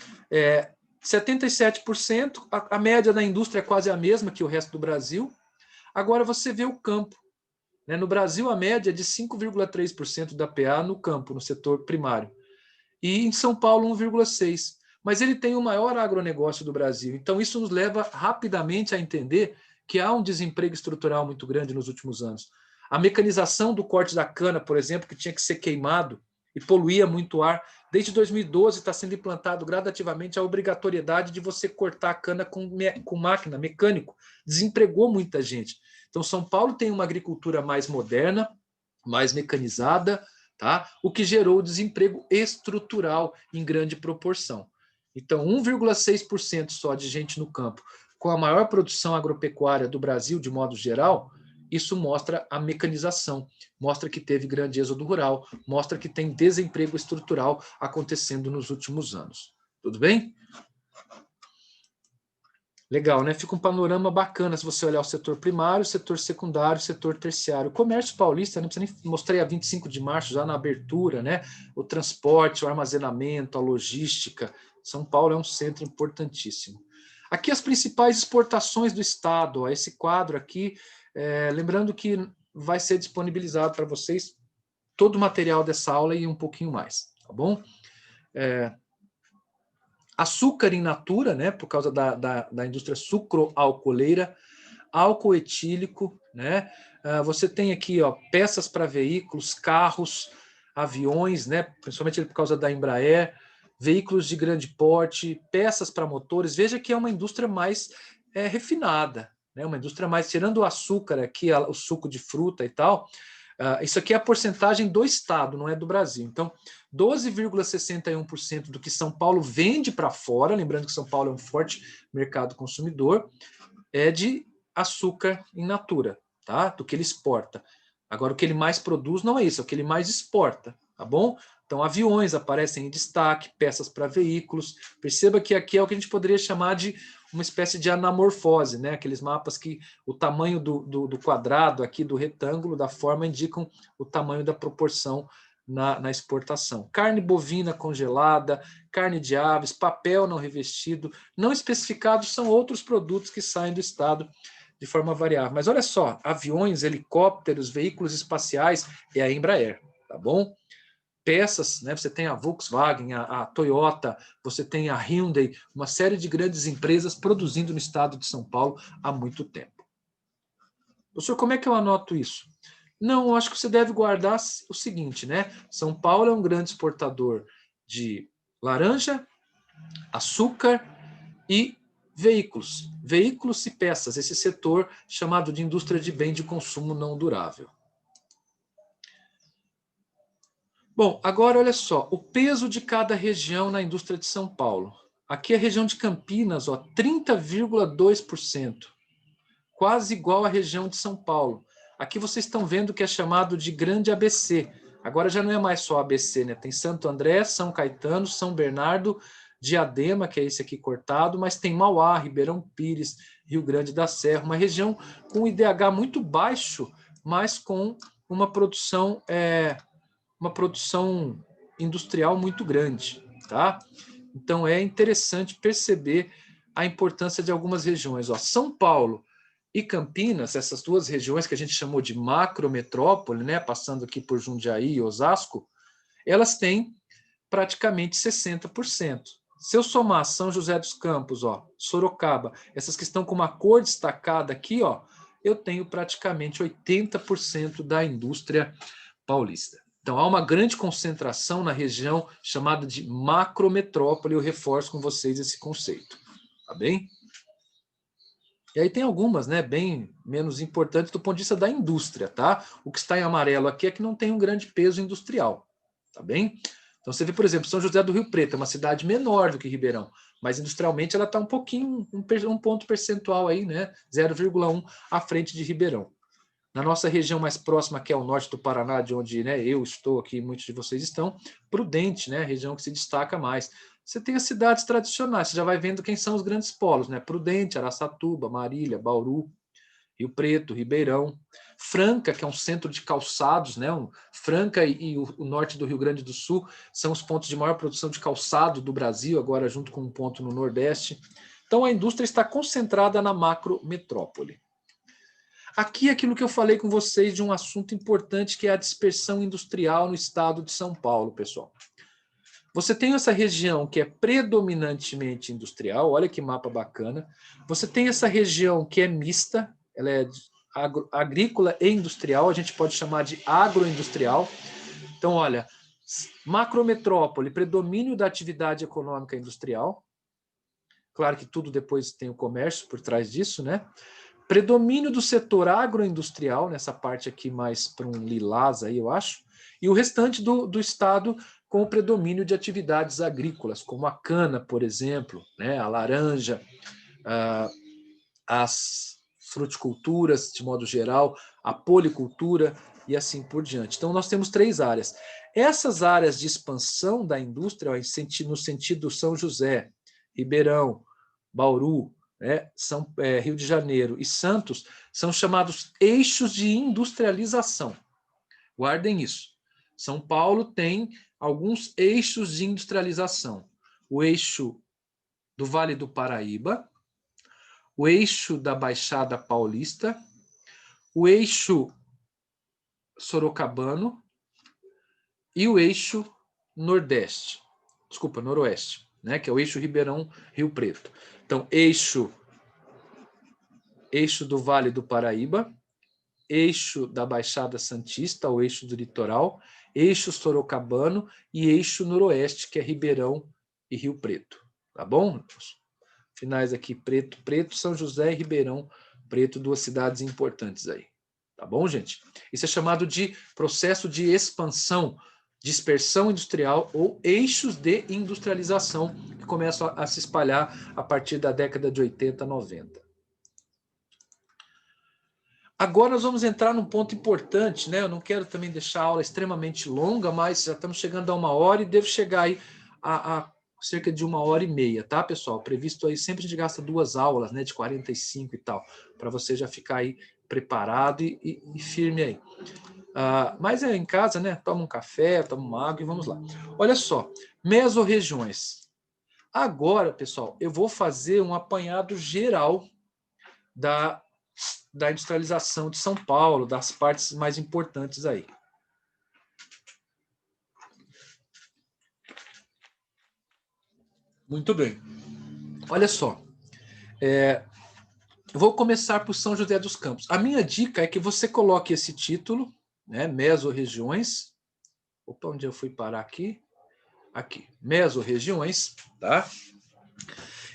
A: 77%, a média da indústria é quase a mesma que o resto do Brasil. Agora você vê o campo. Né? No Brasil, a média é de 5,3% da PA no campo, no setor primário. E em São Paulo, 1,6%. Mas ele tem o maior agronegócio do Brasil. Então, isso nos leva rapidamente a entender que há um desemprego estrutural muito grande nos últimos anos. A mecanização do corte da cana, por exemplo, que tinha que ser queimado e poluía muito o ar, desde 2012 está sendo implantado gradativamente a obrigatoriedade de você cortar a cana com máquina, mecânico. Desempregou muita gente. Então, São Paulo tem uma agricultura mais moderna, mais mecanizada, tá? O que gerou desemprego estrutural em grande proporção. Então, 1,6% só de gente no campo, com a maior produção agropecuária do Brasil, de modo geral, isso mostra a mecanização, mostra que teve grande êxodo rural, mostra que tem desemprego estrutural acontecendo nos últimos anos. Tudo bem? Legal, né? Fica um panorama bacana se você olhar o setor primário, o setor secundário, o setor terciário. O comércio paulista, não precisa nem mostrei a 25 de março já na abertura, né? O transporte, o armazenamento, a logística. São Paulo é um centro importantíssimo. Aqui as principais exportações do estado, ó, esse quadro aqui, lembrando que vai ser disponibilizado para vocês todo o material dessa aula e um pouquinho mais, tá bom? Açúcar in natura, né, por causa da indústria sucroalcooleira, álcool etílico, né? Você tem aqui, ó, peças para veículos, carros, aviões, né, principalmente por causa da Embraer, veículos de grande porte, peças para motores. Veja que é uma indústria mais refinada, né? Uma indústria mais, tirando o açúcar aqui, o suco de fruta e tal. Isso aqui é a porcentagem do estado, não é do Brasil. Então, 12,61% do que São Paulo vende para fora, lembrando que São Paulo é um forte mercado consumidor, é de açúcar in natura, tá? Do que ele exporta. Agora, o que ele mais produz não é isso, é o que ele mais exporta, tá bom? Então, aviões aparecem em destaque, peças para veículos. Perceba que aqui é o que a gente poderia chamar de uma espécie de anamorfose, né? Aqueles mapas que o tamanho do quadrado aqui, do retângulo, da forma, indicam o tamanho da proporção na exportação. Carne bovina congelada, carne de aves, papel não revestido, não especificados são outros produtos que saem do estado de forma variável. Mas olha só, aviões, helicópteros, veículos espaciais, é a Embraer, tá bom? Peças, né? Você tem a Volkswagen, a Toyota, você tem a Hyundai, uma série de grandes empresas produzindo no estado de São Paulo há muito tempo. Professor, como é que eu anoto isso? Não, eu acho que você deve guardar o seguinte, né? São Paulo é um grande exportador de laranja, açúcar e veículos. Veículos e peças, esse setor chamado de indústria de bem de consumo não durável. Bom, agora olha só, o peso de cada região na indústria de São Paulo. Aqui a região de Campinas, 30,2%, quase igual à região de São Paulo. Aqui vocês estão vendo que é chamado de Grande ABC. Agora já não é mais só ABC, né? Tem Santo André, São Caetano, São Bernardo, Diadema, que é esse aqui cortado, mas tem Mauá, Ribeirão Pires, Rio Grande da Serra, uma região com IDH muito baixo, mas com uma produção industrial muito grande, tá? Então é interessante perceber a importância de algumas regiões. São Paulo e Campinas, essas duas regiões que a gente chamou de macrometrópole, né, passando aqui por Jundiaí e Osasco, elas têm praticamente 60%. Se eu somar São José dos Campos, Sorocaba, essas que estão com uma cor destacada aqui, eu tenho praticamente 80% da indústria paulista. Então, há uma grande concentração na região chamada de macrometrópole. Eu reforço com vocês esse conceito. Tá bem? E aí tem algumas, né, bem menos importantes do ponto de vista da indústria, tá? O que está em amarelo aqui é que não tem um grande peso industrial, tá bem? Então você vê, por exemplo, São José do Rio Preto é uma cidade menor do que Ribeirão, mas industrialmente ela está um pouquinho, um ponto percentual aí, né? 0,1 à frente de Ribeirão. Na nossa região mais próxima, que é o norte do Paraná, de onde, né, eu estou aqui, muitos de vocês estão, Prudente, né, a região que se destaca mais. Você tem as cidades tradicionais, você já vai vendo quem são os grandes polos, né? Prudente, Araçatuba, Marília, Bauru, Rio Preto, Ribeirão, Franca, que é um centro de calçados, né? Franca e o norte do Rio Grande do Sul são os pontos de maior produção de calçado do Brasil, agora junto com um ponto no Nordeste. Então a indústria está concentrada na macrometrópole. Aqui é aquilo que eu falei com vocês de um assunto importante, que é a dispersão industrial no estado de São Paulo, pessoal. Você tem essa região que é predominantemente industrial, olha que mapa bacana. Você tem essa região que é mista, ela é agrícola e industrial, a gente pode chamar de agroindustrial. Então, olha, macrometrópole, predomínio da atividade econômica industrial. Claro que tudo depois tem o comércio por trás disso, né? Predomínio do setor agroindustrial, nessa parte aqui mais para um lilás aí, eu acho, e o restante do estado com o predomínio de atividades agrícolas, como a cana, por exemplo, né? A laranja, as fruticulturas, de modo geral, a policultura e assim por diante. Então, nós temos 3 áreas. Essas áreas de expansão da indústria, no sentido São José, Ribeirão, Bauru, né, Rio de Janeiro e Santos, são chamados eixos de industrialização. Guardem isso. São Paulo tem alguns eixos de industrialização. O eixo do Vale do Paraíba, o eixo da Baixada Paulista, o eixo sorocabano e o eixo noroeste, né, que é o eixo Ribeirão-Rio Preto. Então, eixo do Vale do Paraíba, eixo da Baixada Santista, o eixo do litoral, eixo sorocabano e eixo noroeste, que é Ribeirão e Rio Preto. Tá bom? Finais aqui, Preto, São José e Ribeirão Preto, 2 cidades importantes aí. Tá bom, gente? Isso é chamado de processo de expansão, dispersão industrial ou eixos de industrialização que começam a se espalhar a partir da década de 80, 90. Agora nós vamos entrar num ponto importante, né? Eu não quero também deixar a aula extremamente longa, mas já estamos chegando a 1 hora e devo chegar aí a cerca de 1h30, tá, pessoal? Previsto aí, sempre a gente gasta 2 aulas, né, de 45 e tal, para você já ficar aí preparado e firme aí. Mas é em casa, né? Toma um café, toma uma água e vamos lá. Olha só, mesorregiões. Agora, pessoal, eu vou fazer um apanhado geral da industrialização de São Paulo, das partes mais importantes aí. Muito bem. Olha só, eu vou começar por São José dos Campos. A minha dica é que você coloque esse título, né, mesorregiões. Opa, onde eu fui parar aqui? Aqui, mesorregiões, tá?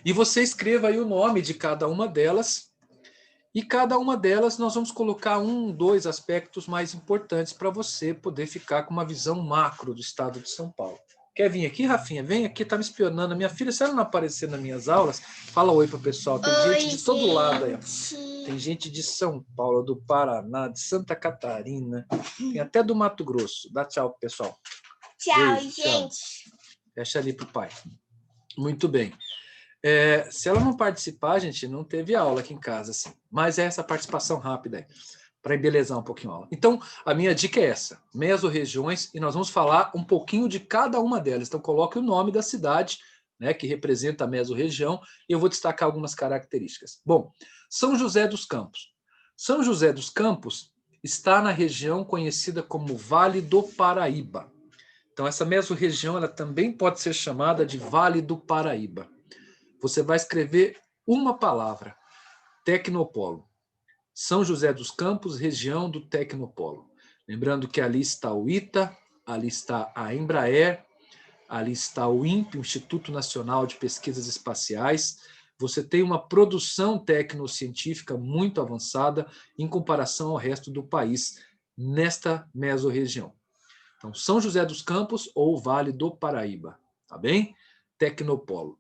A: E você escreva aí o nome de cada uma delas. E cada uma delas nós vamos colocar 1, 2 aspectos mais importantes para você poder ficar com uma visão macro do estado de São Paulo. Quer vir aqui, Rafinha? Vem aqui, tá me espionando. Minha filha, se ela não aparecer nas minhas aulas, fala oi pro pessoal. Tem gente de todo lado aí. Ó. Tem gente de São Paulo, do Paraná, de Santa Catarina, tem até do Mato Grosso. Dá tchau pro pessoal.
B: Tchau, beijo, gente. Tchau.
A: Fecha ali pro pai. Muito bem. Se ela não participar, gente, não teve aula aqui em casa, assim. Mas é essa participação rápida aí, para embelezar um pouquinho a aula. Então, a minha dica é essa, mesorregiões, e nós vamos falar um pouquinho de cada uma delas. Então, coloque o nome da cidade, né, que representa a mesorregião, e eu vou destacar algumas características. Bom, São José dos Campos. São José dos Campos está na região conhecida como Vale do Paraíba. Então, essa mesorregião ela também pode ser chamada de Vale do Paraíba. Você vai escrever uma palavra, Tecnopolo. São José dos Campos, região do Tecnopolo. Lembrando que ali está o ITA, ali está a Embraer, ali está o INPE, o Instituto Nacional de Pesquisas Espaciais. Você tem uma produção tecnocientífica muito avançada em comparação ao resto do país, nesta mesorregião. Então, São José dos Campos ou Vale do Paraíba, tá bem? Tecnopolo.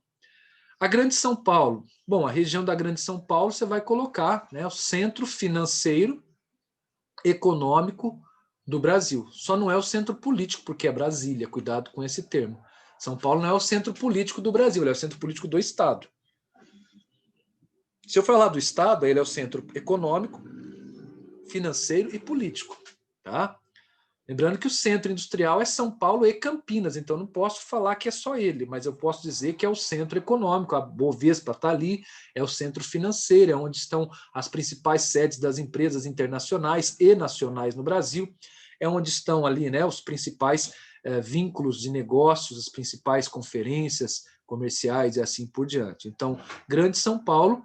A: A Grande São Paulo. Bom, a região da Grande São Paulo você vai colocar, né, o centro financeiro, econômico do Brasil. Só não é o centro político, porque é Brasília, cuidado com esse termo. São Paulo não é o centro político do Brasil, ele é o centro político do Estado. Se eu falar do Estado, ele é o centro econômico, financeiro e político, tá? Lembrando que o centro industrial é São Paulo e Campinas, então não posso falar que é só ele, mas eu posso dizer que é o centro econômico, a Bovespa está ali, é o centro financeiro, é onde estão as principais sedes das empresas internacionais e nacionais no Brasil, é onde estão ali, né, os principais vínculos de negócios, as principais conferências comerciais e assim por diante. Então, Grande São Paulo,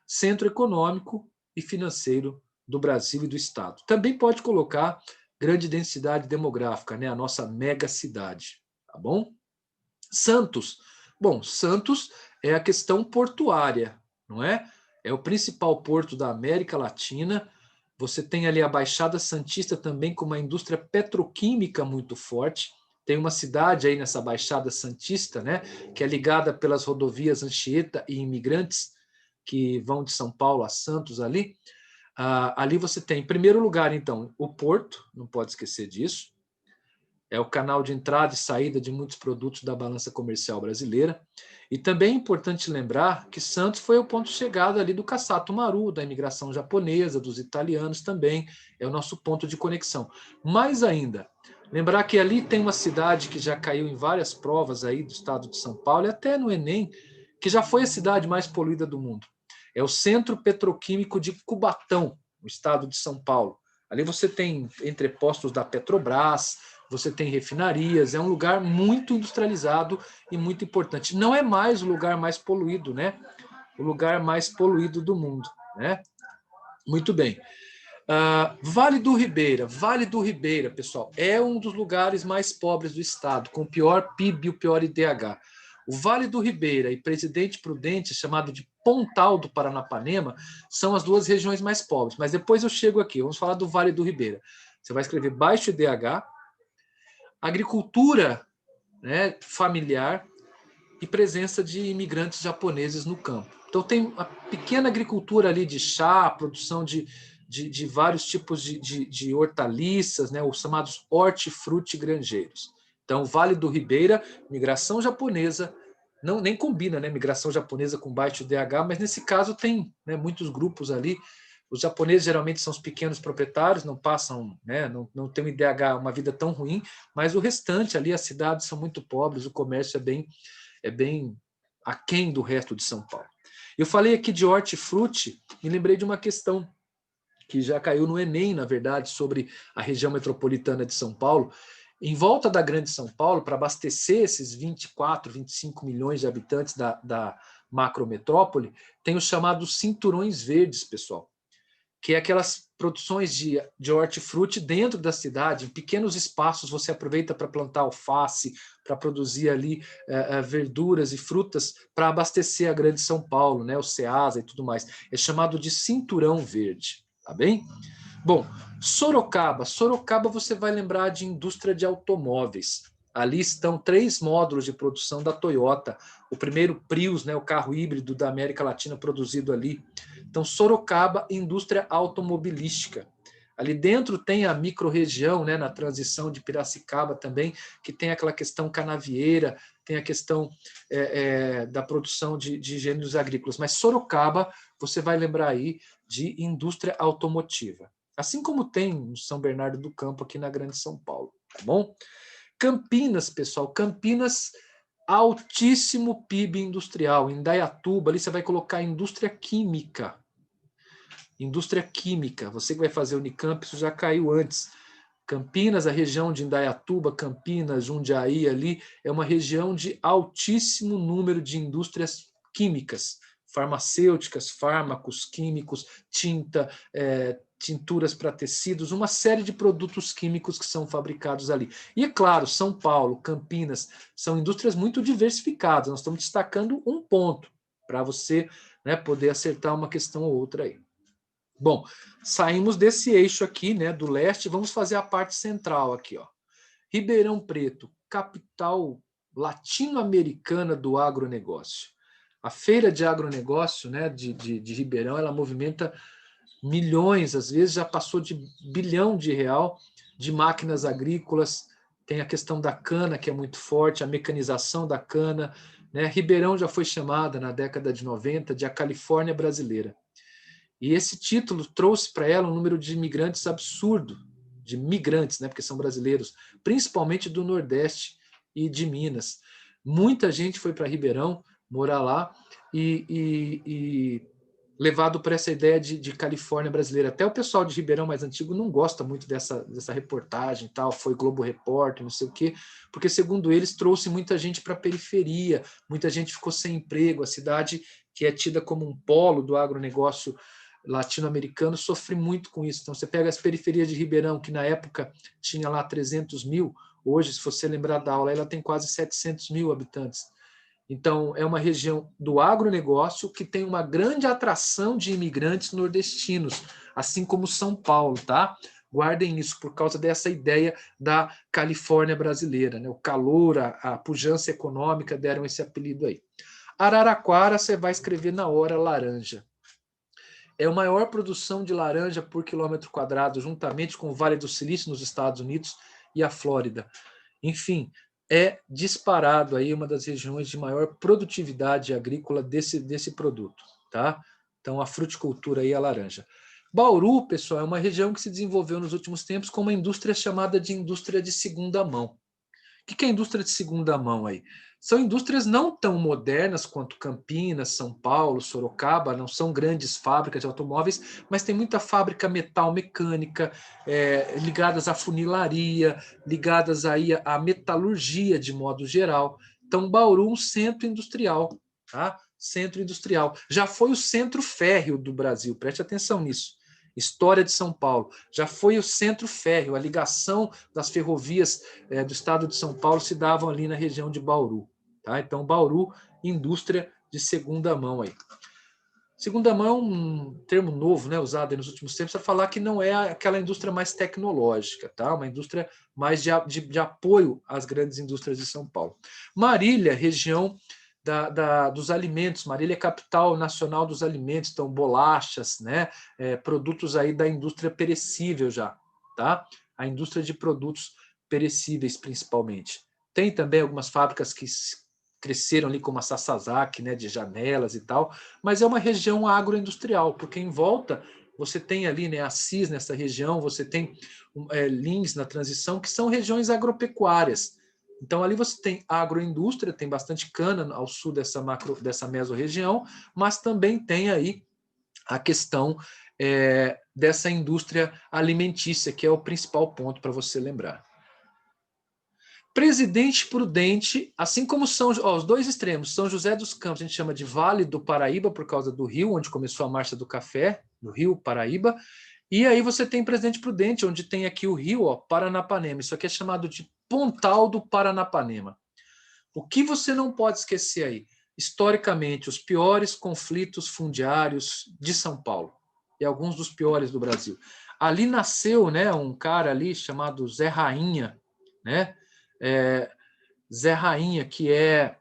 A: centro econômico e financeiro do Brasil e do Estado. Também pode colocar grande densidade demográfica, né? A nossa mega cidade, tá bom? Santos. Bom, Santos é a questão portuária, não é? É o principal porto da América Latina. Você tem ali a Baixada Santista também com uma indústria petroquímica muito forte. Tem uma cidade aí nessa Baixada Santista, né? Que é ligada pelas rodovias Anchieta e Imigrantes, que vão de São Paulo a Santos ali. Ali você tem, em primeiro lugar, então, o porto, não pode esquecer disso. É o canal de entrada e saída de muitos produtos da balança comercial brasileira. E também é importante lembrar que Santos foi o ponto de chegada ali do Kassato Maru, da imigração japonesa, dos italianos também, é o nosso ponto de conexão. Mais ainda, lembrar que ali tem uma cidade que já caiu em várias provas aí do estado de São Paulo, e até no Enem, que já foi a cidade mais poluída do mundo. É o Centro Petroquímico de Cubatão, no estado de São Paulo. Ali você tem entrepostos da Petrobras, você tem refinarias, é um lugar muito industrializado e muito importante. Não é mais o lugar mais poluído, né? O lugar mais poluído do mundo, né? Muito bem. Vale do Ribeira, pessoal, é um dos lugares mais pobres do estado, com o pior PIB e o pior IDH. O Vale do Ribeira e Presidente Prudente, chamado de Pontal do Paranapanema, são as duas regiões mais pobres. Mas depois eu chego aqui, vamos falar do Vale do Ribeira. Você vai escrever baixo IDH, agricultura, né, familiar e presença de imigrantes japoneses no campo. Então tem uma pequena agricultura ali de chá, produção de vários tipos de hortaliças, né, os chamados hortifrutigranjeiros. Então, Vale do Ribeira, migração japonesa, não, nem combina, né, migração japonesa com baixo IDH, mas nesse caso tem, né, muitos grupos ali. Os japoneses geralmente são os pequenos proprietários, não passam, né, não tem um IDH, uma vida tão ruim, mas o restante ali, as cidades são muito pobres, o comércio é bem aquém do resto de São Paulo. Eu falei aqui de hortifruti e lembrei de uma questão que já caiu no Enem, na verdade, sobre a região metropolitana de São Paulo. Em volta da Grande São Paulo, para abastecer esses 24, 25 milhões de habitantes da macrometrópole, tem os chamados cinturões verdes, pessoal, que é aquelas produções de hortifruti dentro da cidade, em pequenos espaços você aproveita para plantar alface, para produzir ali verduras e frutas para abastecer a Grande São Paulo, né, o Ceasa e tudo mais. É chamado de cinturão verde, tá bem? Bom, Sorocaba você vai lembrar de indústria de automóveis. Ali estão 3 módulos de produção da Toyota, o primeiro Prius, né, o carro híbrido da América Latina produzido ali. Então, Sorocaba, indústria automobilística. Ali dentro tem a microrregião, né, na transição de Piracicaba também, que tem aquela questão canavieira, tem a questão da produção de gêneros agrícolas. Mas Sorocaba, você vai lembrar aí de indústria automotiva. Assim como tem no São Bernardo do Campo, aqui na Grande São Paulo, tá bom? Campinas, pessoal, Campinas, altíssimo PIB industrial. Em Indaiatuba, ali você vai colocar indústria química. Indústria química, você que vai fazer Unicamp, isso já caiu antes. Campinas, a região de Indaiatuba, Campinas, Jundiaí, ali, é uma região de altíssimo número de indústrias químicas, farmacêuticas, fármacos, químicos, tinta, tinturas para tecidos, uma série de produtos químicos que são fabricados ali. E, é claro, São Paulo, Campinas, são indústrias muito diversificadas. Nós estamos destacando um ponto para você, né, poder acertar uma questão ou outra aí. Bom, saímos desse eixo aqui, né, do leste, vamos fazer a parte central aqui, ó. Ribeirão Preto, capital latino-americana do agronegócio. A feira de agronegócio, né, de Ribeirão, ela movimenta milhões, às vezes já passou de R$ 1 bilhão de máquinas agrícolas. Tem a questão da cana, que é muito forte, a mecanização da cana, né? Ribeirão já foi chamada, na década de 90, de a Califórnia brasileira. E esse título trouxe para ela um número de imigrantes absurdo, de migrantes, né, porque são brasileiros, principalmente do Nordeste e de Minas. Muita gente foi para Ribeirão morar lá e levado por essa ideia de Califórnia brasileira. Até o pessoal de Ribeirão mais antigo não gosta muito dessa reportagem, tal, foi Globo Repórter, não sei o quê, porque, segundo eles, trouxe muita gente para a periferia, muita gente ficou sem emprego, a cidade, que é tida como um polo do agronegócio latino-americano, sofre muito com isso. Então, você pega as periferias de Ribeirão, que na época tinha lá 300 mil, hoje, se você lembrar da aula, ela tem quase 700 mil habitantes. Então, é uma região do agronegócio que tem uma grande atração de imigrantes nordestinos, assim como São Paulo, tá? Guardem isso por causa dessa ideia da Califórnia brasileira, né? O calor, a pujança econômica deram esse apelido aí. Araraquara, você vai escrever na hora laranja. É a maior produção de laranja por quilômetro quadrado, juntamente com o Vale do Silício nos Estados Unidos e a Flórida. Enfim, é disparado aí uma das regiões de maior produtividade agrícola desse produto, tá? Então, a fruticultura aí é a laranja. Bauru, pessoal, é uma região que se desenvolveu nos últimos tempos com uma indústria chamada de indústria de segunda mão. O que é indústria de segunda mão aí? São indústrias não tão modernas quanto Campinas, São Paulo, Sorocaba, não são grandes fábricas de automóveis, mas tem muita fábrica metal mecânica, ligadas à funilaria, ligadas aí à metalurgia de modo geral. Então, Bauru, um centro industrial, tá? Centro industrial. Já foi o centro férreo do Brasil, preste atenção nisso. História de São Paulo. Já foi o centro férreo, a ligação das ferrovias do estado de São Paulo se davam ali na região de Bauru. Tá? Então, Bauru, indústria de segunda mão aí. Segunda mão é um termo novo, né, usado nos últimos tempos para falar que não é aquela indústria mais tecnológica, tá? Uma indústria mais de apoio às grandes indústrias de São Paulo. Marília, região dos alimentos. Marília é capital nacional dos alimentos, então bolachas, né, produtos aí da indústria perecível já, tá? A indústria de produtos perecíveis, principalmente. Tem também algumas fábricas que cresceram ali, como a Sasazaki, né, de janelas e tal, mas é uma região agroindustrial, porque em volta você tem ali, né, Assis nessa região, você tem Lins na transição, que são regiões agropecuárias. Então, ali você tem agroindústria, tem bastante cana ao sul dessa mesorregião, mas também tem aí a questão dessa indústria alimentícia, que é o principal ponto para você lembrar. Presidente Prudente, assim como os dois extremos, São José dos Campos, a gente chama de Vale do Paraíba, por causa do rio, onde começou a Marcha do Café, no Rio Paraíba, e aí você tem Presidente Prudente, onde tem aqui o rio, ó, Paranapanema. Isso aqui é chamado de Pontal do Paranapanema. O que você não pode esquecer aí? Historicamente, os piores conflitos fundiários de São Paulo, e alguns dos piores do Brasil. Ali nasceu, né, um cara ali chamado Zé Rainha, né? Zé Rainha, que é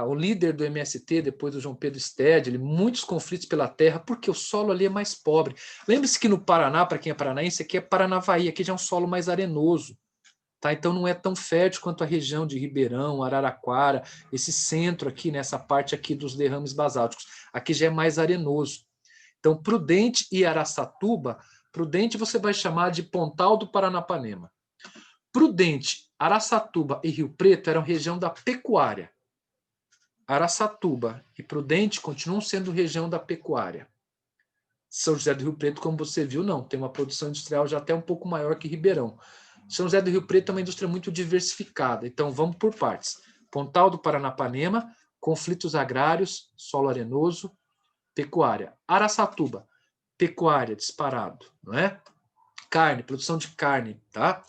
A: o líder do MST, depois do João Pedro Stedley, muitos conflitos pela terra, porque o solo ali é mais pobre. Lembre-se que no Paraná, para quem é paranaense, aqui é Paranavaí, aqui já é um solo mais arenoso. Tá? Então não é tão fértil quanto a região de Ribeirão, Araraquara, esse centro aqui, nessa parte aqui dos derrames basálticos. Aqui já é mais arenoso. Então, Prudente e Araçatuba, Prudente você vai chamar de Pontal do Paranapanema. Prudente, Araçatuba e Rio Preto eram região da pecuária. Araçatuba e Prudente continuam sendo região da pecuária. São José do Rio Preto, como você viu, não. Tem uma produção industrial já até um pouco maior que Ribeirão. São José do Rio Preto é uma indústria muito diversificada. Então, vamos por partes. Pontal do Paranapanema, conflitos agrários, solo arenoso, pecuária. Araçatuba, pecuária, disparado, não é? Carne, produção de carne, tá?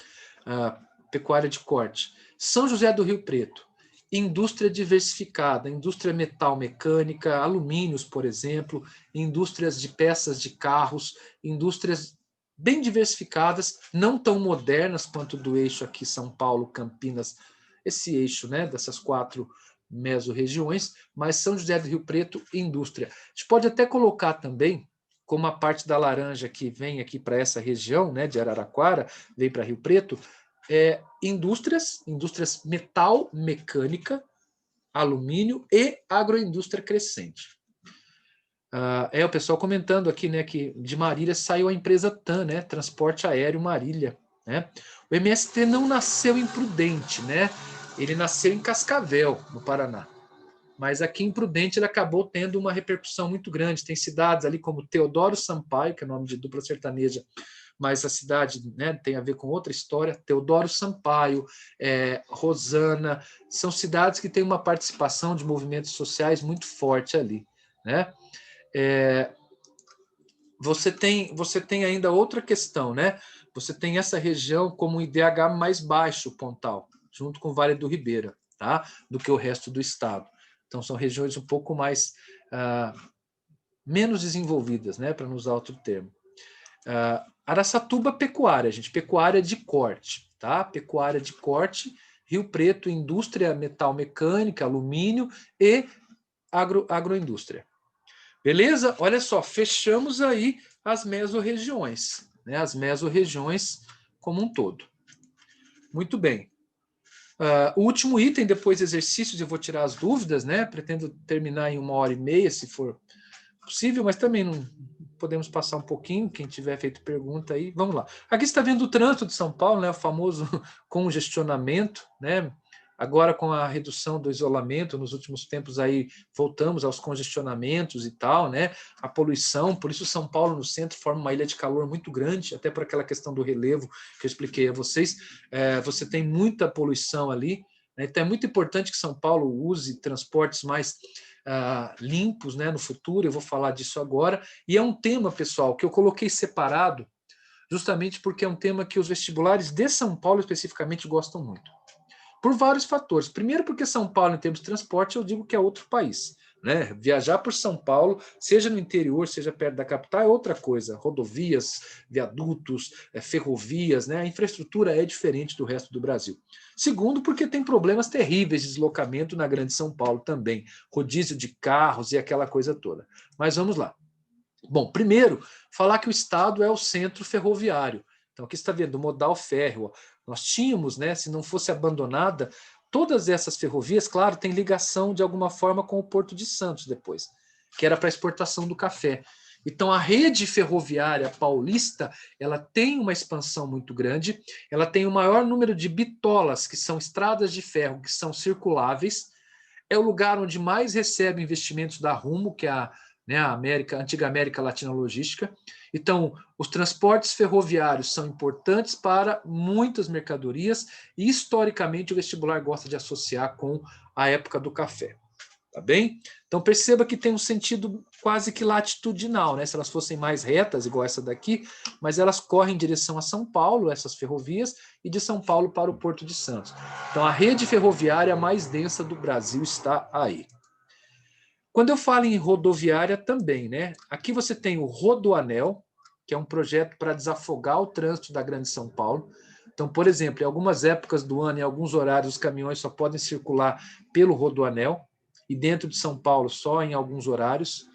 A: Pecuária de corte. São José do Rio Preto, indústria diversificada, indústria metal mecânica, alumínios, por exemplo, indústrias de peças de carros, indústrias bem diversificadas, não tão modernas quanto do eixo aqui São Paulo, Campinas, esse eixo, né, dessas 4 mesorregiões, mas São José do Rio Preto, indústria. A gente pode até colocar também, como a parte da laranja que vem aqui para essa região, né, de Araraquara, vem para Rio Preto, indústrias metal, mecânica, alumínio e agroindústria crescente. O pessoal comentando aqui, né, que de Marília saiu a empresa TAM, né, Transporte Aéreo Marília, né? O MST não nasceu em Prudente, né? Ele nasceu em Cascavel, no Paraná. Mas aqui em Prudente ele acabou tendo uma repercussão muito grande. Tem cidades ali como Teodoro Sampaio, que é nome de dupla sertaneja, mas a cidade, né, tem a ver com outra história. Teodoro Sampaio, Rosana, são cidades que têm uma participação de movimentos sociais muito forte ali, né? Você tem ainda outra questão, né? Você tem essa região como um IDH mais baixo, Pontal, junto com o Vale do Ribeira, tá? Do que o resto do estado. Então, são regiões um pouco mais menos desenvolvidas, né? Para não usar outro termo. Araçatuba, pecuária, gente. Pecuária de corte, tá? Pecuária de corte. Rio Preto, indústria metal mecânica, alumínio e agroindústria. Beleza? Olha só, fechamos aí as mesorregiões, né? As mesorregiões como um todo. Muito bem. O último item, depois exercícios, eu vou tirar as dúvidas, né? Pretendo terminar em 1h30, se for possível, mas também não podemos passar um pouquinho, quem tiver feito pergunta aí, vamos lá. Aqui você está vendo o trânsito de São Paulo, né? O famoso congestionamento, né? Agora, com a redução do isolamento, nos últimos tempos aí voltamos aos congestionamentos e tal, né? A poluição, por isso São Paulo no centro forma uma ilha de calor muito grande, até por aquela questão do relevo que eu expliquei a vocês. Você tem muita poluição ali, né? Então é muito importante que São Paulo use transportes mais limpos, né, no futuro. Eu vou falar disso agora. E é um tema, pessoal, que eu coloquei separado, justamente porque é um tema que os vestibulares de São Paulo especificamente gostam muito. Por vários fatores. Primeiro, porque São Paulo, em termos de transporte, eu digo que é outro país, né? Viajar por São Paulo, seja no interior, seja perto da capital, é outra coisa. Rodovias, viadutos, ferrovias, né? A infraestrutura é diferente do resto do Brasil. Segundo, porque tem problemas terríveis de deslocamento na Grande São Paulo também. Rodízio de carros e aquela coisa toda. Mas vamos lá. Bom, primeiro, falar que o Estado é o centro ferroviário. Então, aqui você está vendo o modal férreo. Nós tínhamos, né, se não fosse abandonada, todas essas ferrovias, claro, têm ligação de alguma forma com o Porto de Santos depois, que era para exportação do café. Então, a rede ferroviária paulista, ela tem uma expansão muito grande, ela tem o maior número de bitolas, que são estradas de ferro, que são circuláveis, é o lugar onde mais recebe investimentos da Rumo, que é a antiga América Latina Logística. Então, os transportes ferroviários são importantes para muitas mercadorias e, historicamente, o vestibular gosta de associar com a época do café. Tá bem? Então, perceba que tem um sentido quase que latitudinal, né? Se elas fossem mais retas, igual essa daqui, mas elas correm em direção a São Paulo, essas ferrovias, e de São Paulo para o Porto de Santos. Então, a rede ferroviária mais densa do Brasil está aí. Quando eu falo em rodoviária também, né? Aqui você tem o Rodoanel, que é um projeto para desafogar o trânsito da Grande São Paulo. Então, por exemplo, em algumas épocas do ano, em alguns horários, os caminhões só podem circular pelo Rodoanel, e dentro de São Paulo só em alguns horários,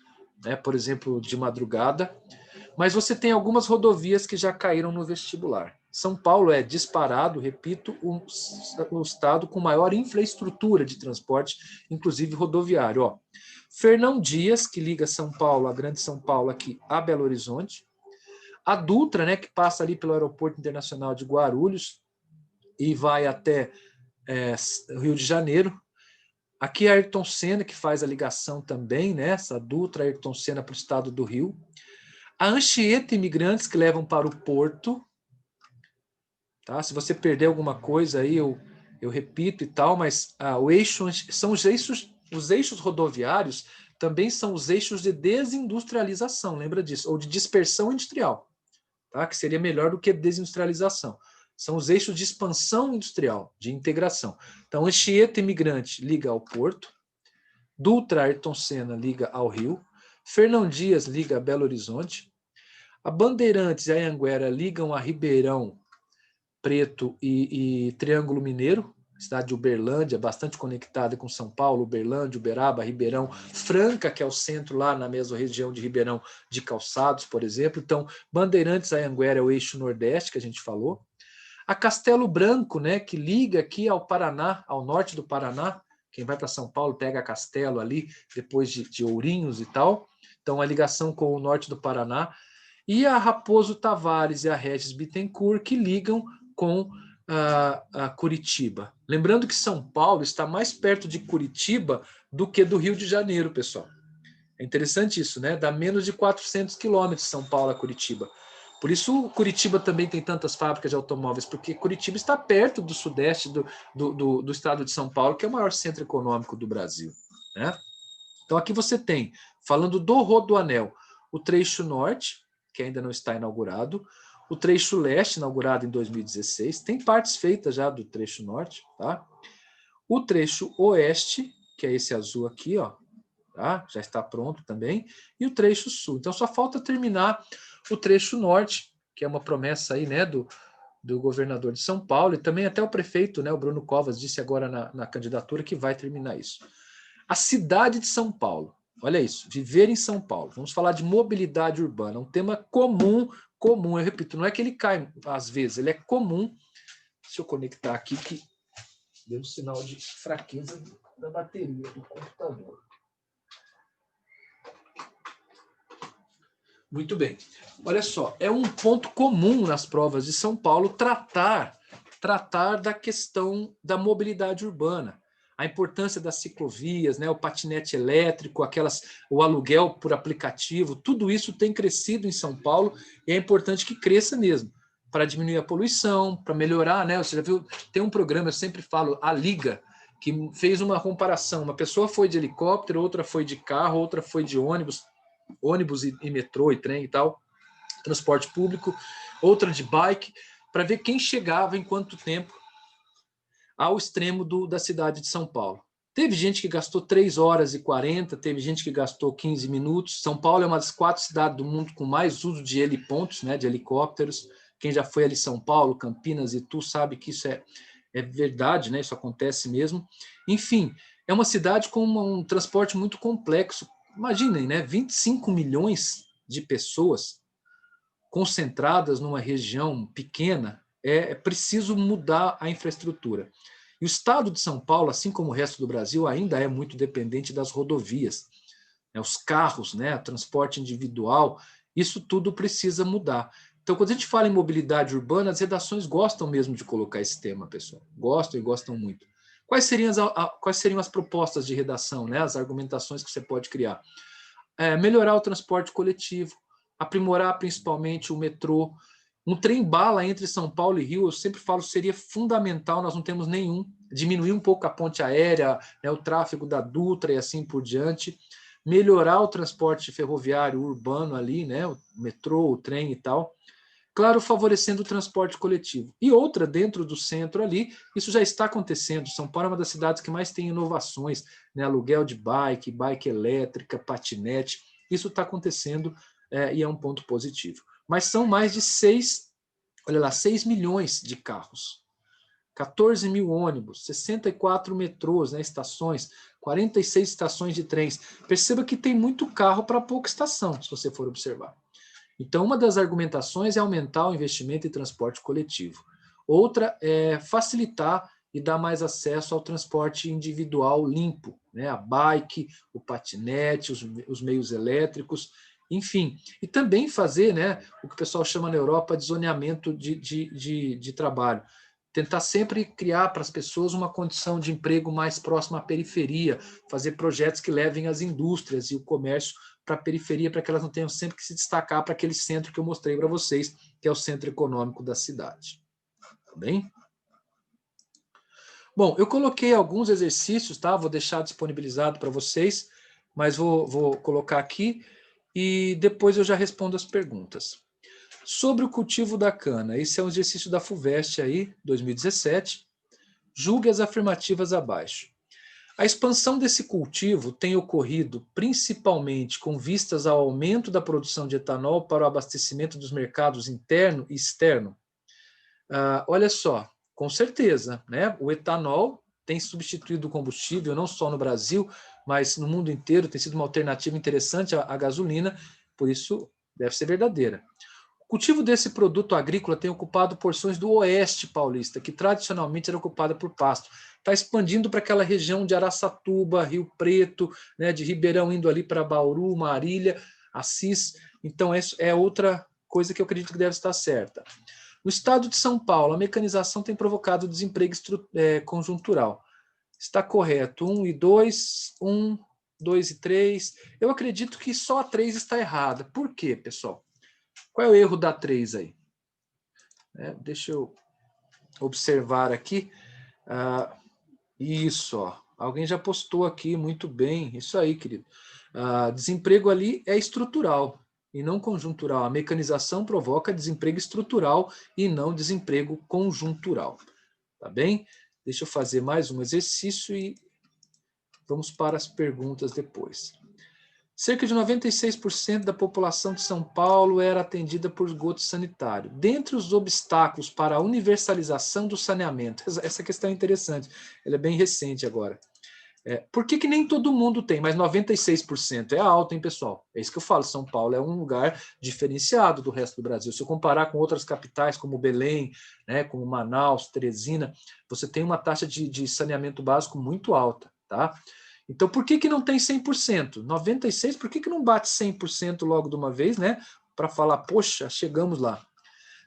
A: né? Por exemplo, de madrugada. Mas você tem algumas rodovias que já caíram no vestibular. São Paulo é disparado, repito, o estado com maior infraestrutura de transporte, inclusive rodoviário. Ó, Fernão Dias, que liga São Paulo, a Grande São Paulo aqui a Belo Horizonte. A Dutra, né, que passa ali pelo Aeroporto Internacional de Guarulhos e vai até Rio de Janeiro. Aqui a Ayrton Senna, que faz a ligação também, né, essa Dutra Ayrton Senna para o estado do Rio. A Anchieta Imigrantes, que levam para o Porto. Tá? Se você perder alguma coisa aí, eu repito e tal, mas o eixo, são os eixos rodoviários também são os eixos de desindustrialização, lembra disso? Ou de dispersão industrial, tá? Que seria melhor do que desindustrialização. São os eixos de expansão industrial, de integração. Então, Anchieta Imigrante liga ao Porto, Dutra Ayrton Senna liga ao Rio, Fernão Dias liga a Belo Horizonte, A Bandeirantes e a Anhanguera ligam a Ribeirão Preto e Triângulo Mineiro, cidade de Uberlândia, bastante conectada com São Paulo, Uberlândia, Uberaba, Ribeirão, Franca, que é o centro lá na mesma região de Ribeirão de Calçados, por exemplo. Então, Bandeirantes, Anhanguera é o eixo nordeste que a gente falou. A Castelo Branco, né, que liga aqui ao Paraná, ao norte do Paraná. Quem vai para São Paulo pega Castelo ali, depois de Ourinhos e tal. Então, a ligação com o norte do Paraná. E a Raposo Tavares e a Regis Bittencourt, que ligam com a Curitiba. Lembrando que São Paulo está mais perto de Curitiba do que do Rio de Janeiro, pessoal. É interessante isso, né? Dá menos de 400 quilômetros de São Paulo a Curitiba. Por isso, Curitiba também tem tantas fábricas de automóveis, porque Curitiba está perto do sudeste do estado de São Paulo, que é o maior centro econômico do Brasil, né? Então, aqui você tem, falando do Rodoanel, o trecho norte, que ainda não está inaugurado, o trecho leste, inaugurado em 2016, tem partes feitas já do trecho norte, tá? O trecho oeste, que é esse azul aqui, ó, tá? Já está pronto também, e o trecho sul. Então, só falta terminar o trecho norte, que é uma promessa aí, né, do governador de São Paulo, e também até o prefeito, né, o Bruno Covas, disse agora na candidatura que vai terminar isso. A cidade de São Paulo, olha isso, viver em São Paulo. Vamos falar de mobilidade urbana, um tema comum, eu repito, não é que ele cai às vezes, ele é comum. Deixa eu conectar aqui que deu um sinal de fraqueza da bateria do computador. Muito bem. Olha só, é um ponto comum nas provas de São Paulo tratar da questão da mobilidade urbana. A importância das ciclovias, né, o patinete elétrico, o aluguel por aplicativo, tudo isso tem crescido em São Paulo e é importante que cresça mesmo, para diminuir a poluição, para melhorar, né? Você já viu, tem um programa, eu sempre falo, a Liga, que fez uma comparação. Uma pessoa foi de helicóptero, outra foi de carro, outra foi de ônibus e metrô e trem e tal, transporte público, outra de bike, para ver quem chegava em quanto tempo ao extremo da cidade de São Paulo. Teve gente que gastou 3 horas e 40, teve gente que gastou 15 minutos. São Paulo é uma das 4 cidades do mundo com mais uso de helipontos, né, de helicópteros. Quem já foi ali São Paulo, Campinas e tu sabe que isso é verdade, né? Isso acontece mesmo. Enfim, é uma cidade com um transporte muito complexo. Imaginem, né? 25 milhões de pessoas concentradas numa região pequena, é preciso mudar a infraestrutura. E o estado de São Paulo, assim como o resto do Brasil, ainda é muito dependente das rodovias, né, os carros, né, o transporte individual, isso tudo precisa mudar. Então, quando a gente fala em mobilidade urbana, as redações gostam mesmo de colocar esse tema, pessoal. Gostam e gostam muito. Quais seriam as propostas de redação, né, as argumentações que você pode criar? Melhorar o transporte coletivo, aprimorar principalmente o metrô. Um trem-bala entre São Paulo e Rio, eu sempre falo, seria fundamental, nós não temos nenhum. Diminuir um pouco a ponte aérea, né, o tráfego da Dutra e assim por diante. Melhorar o transporte ferroviário urbano ali, né, o metrô, o trem e tal. Claro, favorecendo o transporte coletivo. E outra, dentro do centro ali, isso já está acontecendo. São Paulo é uma das cidades que mais tem inovações, né? Aluguel de bike, bike elétrica, patinete. Isso está acontecendo e é um ponto positivo. Mas são mais de 6 milhões de carros, 14 mil ônibus, 64 metrôs, né, estações, 46 estações de trens. Perceba que tem muito carro para pouca estação, se você for observar. Então, uma das argumentações é aumentar o investimento em transporte coletivo. Outra é facilitar e dar mais acesso ao transporte individual limpo, né? A bike, o patinete, os meios elétricos, enfim. E também fazer, né, o que o pessoal chama na Europa de zoneamento de trabalho. Tentar sempre criar para as pessoas uma condição de emprego mais próxima à periferia, fazer projetos que levem as indústrias e o comércio para a periferia, para que elas não tenham sempre que se destacar para aquele centro que eu mostrei para vocês, que é o centro econômico da cidade. Tá bem? Bom, eu coloquei alguns exercícios, tá? Vou deixar disponibilizado para vocês, mas vou colocar aqui e depois eu já respondo as perguntas. Sobre o cultivo da cana, esse é um exercício da FUVEST aí, 2017. Julgue as afirmativas abaixo. A expansão desse cultivo tem ocorrido principalmente com vistas ao aumento da produção de etanol para o abastecimento dos mercados interno e externo. Olha só, com certeza, né? O etanol tem substituído o combustível, não só no Brasil, mas no mundo inteiro, tem sido uma alternativa interessante à gasolina, por isso deve ser verdadeira. O cultivo desse produto agrícola tem ocupado porções do oeste paulista, que tradicionalmente era ocupada por pasto. Está expandindo para aquela região de Araçatuba, Rio Preto, né, de Ribeirão indo ali para Bauru, Marília, Assis. Então, essa é outra coisa que eu acredito que deve estar certa. No estado de São Paulo, a mecanização tem provocado desemprego conjuntural. Está correto. 1 e 2, 1, 2 e 3. Eu acredito que só a 3 está errada. Por quê, pessoal? Qual é o erro da 3 aí? Deixa eu observar aqui. Isso, ó. Alguém já postou aqui, muito bem. Isso aí, querido. Desemprego ali é estrutural e não conjuntural. A mecanização provoca desemprego estrutural e não desemprego conjuntural. Tá bem? Deixa eu fazer mais um exercício e vamos para as perguntas depois. Cerca de 96% da população de São Paulo era atendida por esgoto sanitário. Dentre os obstáculos para a universalização do saneamento, essa questão é interessante, ela é bem recente agora. Por que nem todo mundo tem, mas 96% é alto, hein, pessoal? É isso que eu falo, São Paulo é um lugar diferenciado do resto do Brasil. Se eu comparar com outras capitais, como Belém, né, como Manaus, Teresina, você tem uma taxa de saneamento básico muito alta, tá? Então, por que não tem 100%? 96%, por que não bate 100% logo de uma vez, né? Para falar, poxa, chegamos lá.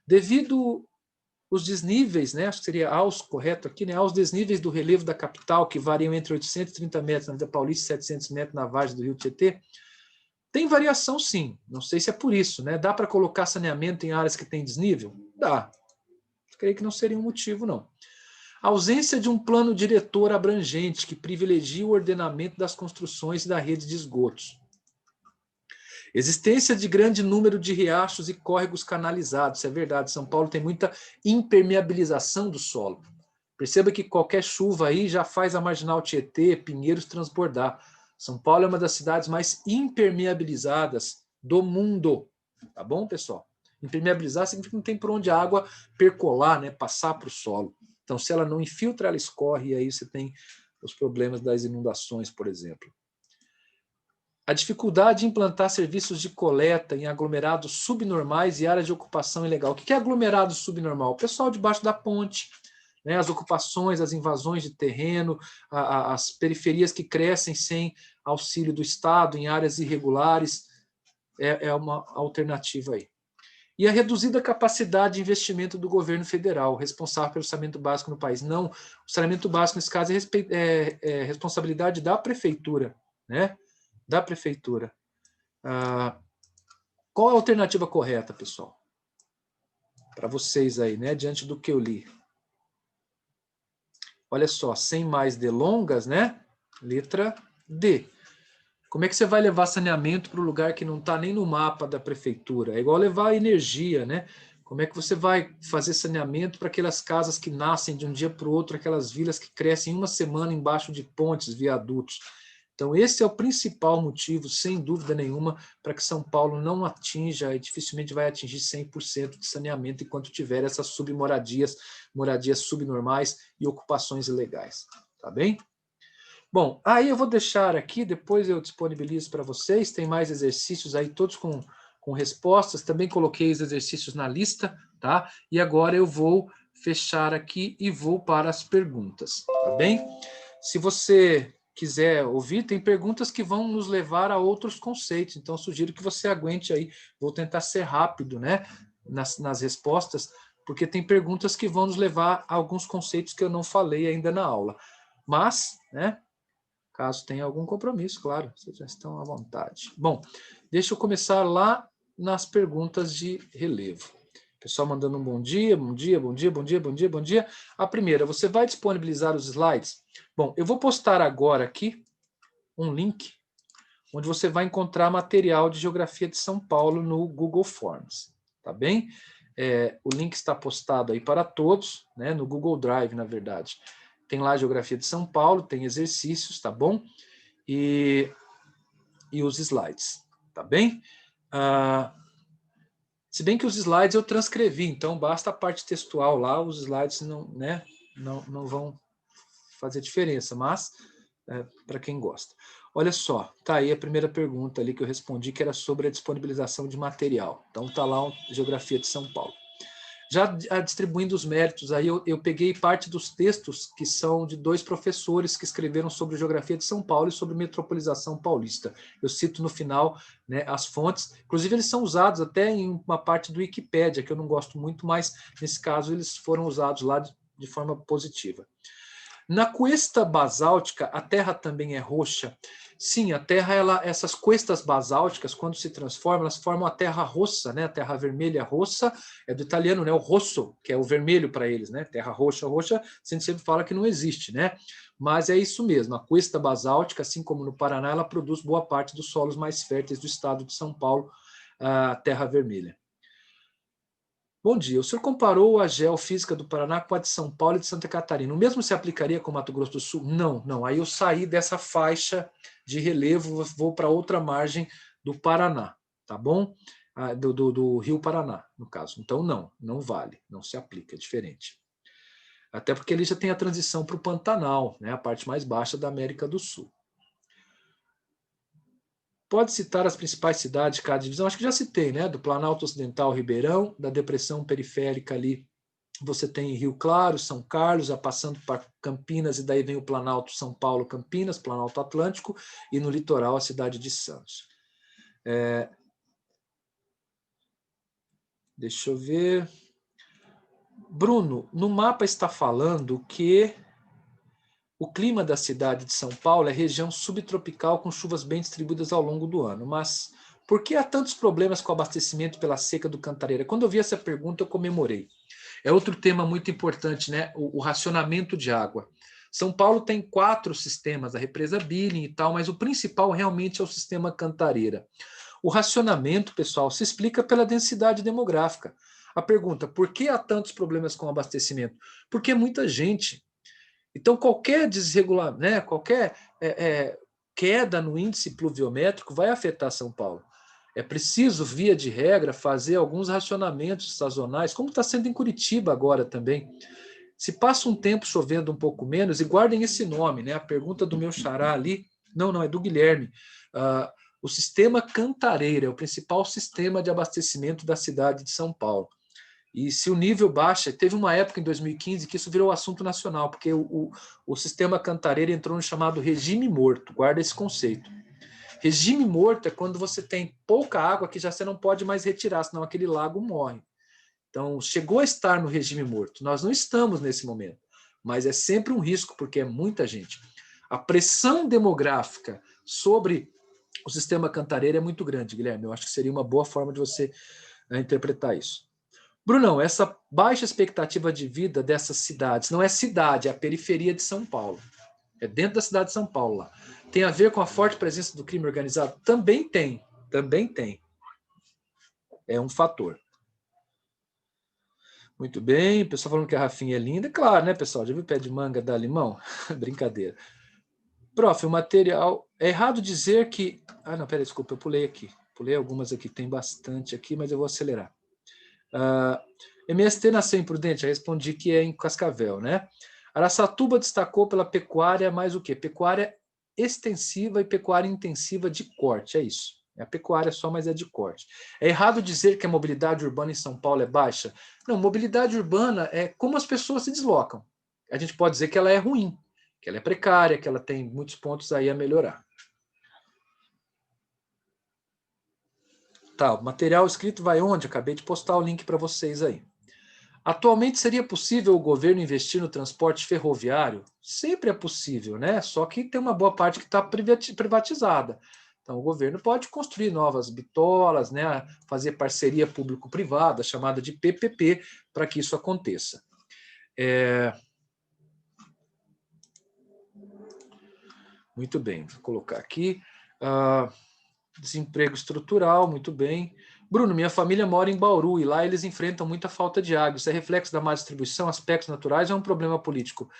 A: Devido os desníveis, né, acho que seria correto aqui, né, aos desníveis do relevo da capital, que variam entre 830 metros na Avenida Paulista e 700 metros na vargem do Rio Tietê, tem variação sim, não sei se é por isso, né? Dá para colocar saneamento em áreas que tem desnível? Dá. Creio que não seria um motivo, não. A ausência de um plano diretor abrangente que privilegie o ordenamento das construções e da rede de esgotos. Existência de grande número de riachos e córregos canalizados, isso é verdade. São Paulo tem muita impermeabilização do solo. Perceba que qualquer chuva aí já faz a Marginal Tietê, Pinheiros transbordar. São Paulo é uma das cidades mais impermeabilizadas do mundo. Tá bom, pessoal? Impermeabilizar significa que não tem por onde a água percolar, né, passar para o solo. Então, se ela não infiltra, ela escorre e aí você tem os problemas das inundações, por exemplo. A dificuldade de implantar serviços de coleta em aglomerados subnormais e áreas de ocupação ilegal. O que é aglomerado subnormal? O pessoal debaixo da ponte, né, as ocupações, as invasões de terreno, as periferias que crescem sem auxílio do Estado em áreas irregulares, é uma alternativa aí. E a reduzida capacidade de investimento do governo federal, responsável pelo saneamento básico no país. Não, o saneamento básico, nesse caso, é responsabilidade da prefeitura, né? Da prefeitura. Qual a alternativa correta, pessoal? Para vocês aí, né? Diante do que eu li. Olha só, sem mais delongas, né? Letra D. Como é que você vai levar saneamento para um lugar que não está nem no mapa da prefeitura? É igual levar energia, né? Como é que você vai fazer saneamento para aquelas casas que nascem de um dia para o outro, aquelas vilas que crescem em uma semana embaixo de pontes, viadutos? Então, esse é o principal motivo, sem dúvida nenhuma, para que São Paulo não atinja, e dificilmente vai atingir 100% de saneamento enquanto tiver essas submoradias, moradias subnormais e ocupações ilegais. Tá bem? Bom, aí eu vou deixar aqui, depois eu disponibilizo para vocês, tem mais exercícios aí, todos com respostas, também coloquei os exercícios na lista, tá? E agora eu vou fechar aqui e vou para as perguntas, tá bem? Se você quiser ouvir, tem perguntas que vão nos levar a outros conceitos, então sugiro que você aguente aí, vou tentar ser rápido, né, nas respostas, porque tem perguntas que vão nos levar a alguns conceitos que eu não falei ainda na aula. Mas, né, caso tenha algum compromisso, claro, vocês já estão à vontade. Bom, deixa eu começar lá nas perguntas de relevo. Pessoal mandando um bom dia, bom dia, bom dia, bom dia, bom dia, bom dia. A primeira, você vai disponibilizar os slides? Bom, eu vou postar agora aqui um link onde você vai encontrar material de Geografia de São Paulo no Google Forms, tá bem? O link está postado aí para todos, né, no Google Drive, na verdade. Tem lá a Geografia de São Paulo, tem exercícios, tá bom? E os slides, tá bem? Se bem que os slides eu transcrevi, então basta a parte textual lá, os slides não vão fazer diferença, mas para quem gosta. Olha só, tá aí a primeira pergunta ali que eu respondi, que era sobre a disponibilização de material. Então tá lá a Geografia de São Paulo. Já distribuindo os méritos, aí eu peguei parte dos textos que são de 2 professores que escreveram sobre Geografia de São Paulo e sobre metropolização paulista. Eu cito no final, né, as fontes, inclusive eles são usados até em uma parte do Wikipédia, que eu não gosto muito, mas nesse caso eles foram usados lá de forma positiva. Na cuesta basáltica, a terra também é roxa. Sim, a terra, essas cuestas basálticas, quando se transformam, elas formam a terra rossa, né? A terra vermelha rossa é do italiano, né? O rosso, que é o vermelho para eles, né? Terra roxa, roxa, a gente sempre fala que não existe, né? Mas é isso mesmo. A cuesta basáltica, assim como no Paraná, ela produz boa parte dos solos mais férteis do estado de São Paulo, a terra vermelha. Bom dia. O senhor comparou a geofísica do Paraná com a de São Paulo e de Santa Catarina. O mesmo se aplicaria com Mato Grosso do Sul? Não, não. Aí eu saí dessa faixa de relevo, vou para outra margem do Paraná, tá bom? Do Rio Paraná, no caso. Então, não vale, não se aplica, é diferente. Até porque ele já tem a transição para o Pantanal, né, a parte mais baixa da América do Sul. Pode citar as principais cidades de cada divisão? Acho que já citei, né? Do Planalto Ocidental, Ribeirão, da depressão periférica ali, você tem Rio Claro, São Carlos, já passando para Campinas, e daí vem o Planalto São Paulo, Campinas, Planalto Atlântico, e no litoral a cidade de Santos. Deixa eu ver. Bruno, no mapa está falando que o clima da cidade de São Paulo é região subtropical com chuvas bem distribuídas ao longo do ano, mas por que há tantos problemas com o abastecimento pela seca do Cantareira? Quando eu vi essa pergunta, eu comemorei. É outro tema muito importante, né? O racionamento de água. São Paulo tem 4 sistemas, a represa Billing e tal, mas o principal realmente é o sistema Cantareira. O racionamento, pessoal, se explica pela densidade demográfica. A pergunta, por que há tantos problemas com o abastecimento? Porque muita gente. Então, qualquer desregular, né, qualquer queda no índice pluviométrico vai afetar São Paulo. É preciso, via de regra, fazer alguns racionamentos sazonais, como está sendo em Curitiba agora também. Se passa um tempo chovendo um pouco menos, e guardem esse nome, né? A pergunta do meu xará ali, não, é do Guilherme. O sistema Cantareira é o principal sistema de abastecimento da cidade de São Paulo. E se o nível baixa, teve uma época em 2015 que isso virou assunto nacional, porque o sistema Cantareira entrou no chamado regime morto, guarda esse conceito. Regime morto é quando você tem pouca água que já você não pode mais retirar, senão aquele lago morre. Então, chegou a estar no regime morto. Nós não estamos nesse momento, mas é sempre um risco, porque é muita gente. A pressão demográfica sobre o sistema Cantareira é muito grande, Guilherme. Eu acho que seria uma boa forma de você interpretar isso. Brunão, essa baixa expectativa de vida dessas cidades, não é cidade, é a periferia de São Paulo. É dentro da cidade de São Paulo lá. Tem a ver com a forte presença do crime organizado? Também tem. É um fator. Muito bem, o pessoal falando que a Rafinha é linda. Claro, né, pessoal? Já viu o pé de manga da limão? Brincadeira. Prof, o material... É errado dizer que... Ah, não, peraí, desculpa, eu pulei aqui. Pulei algumas aqui, tem bastante aqui, mas eu vou acelerar. MST nasceu em Prudente, eu respondi que é em Cascavel, né? Araçatuba destacou pela pecuária mais o quê? Pecuária extensiva e pecuária intensiva de corte, é isso. É a pecuária só, mas é de corte. É errado dizer que a mobilidade urbana em São Paulo é baixa? Não, mobilidade urbana é como as pessoas se deslocam. A gente pode dizer que ela é ruim, que ela é precária, que ela tem muitos pontos aí a melhorar. Tá, o material escrito vai onde? Acabei de postar o link para vocês aí. Atualmente seria possível o governo investir no transporte ferroviário? Sempre é possível, né? Só que tem uma boa parte que está privatizada. Então, o governo pode construir novas bitolas, né? Fazer parceria público-privada, chamada de PPP, para que isso aconteça. Muito bem, vou colocar aqui. Desemprego estrutural, muito bem. Bruno, minha família mora em Bauru e lá eles enfrentam muita falta de água. Isso é reflexo da má distribuição, aspectos naturais ou é um problema político?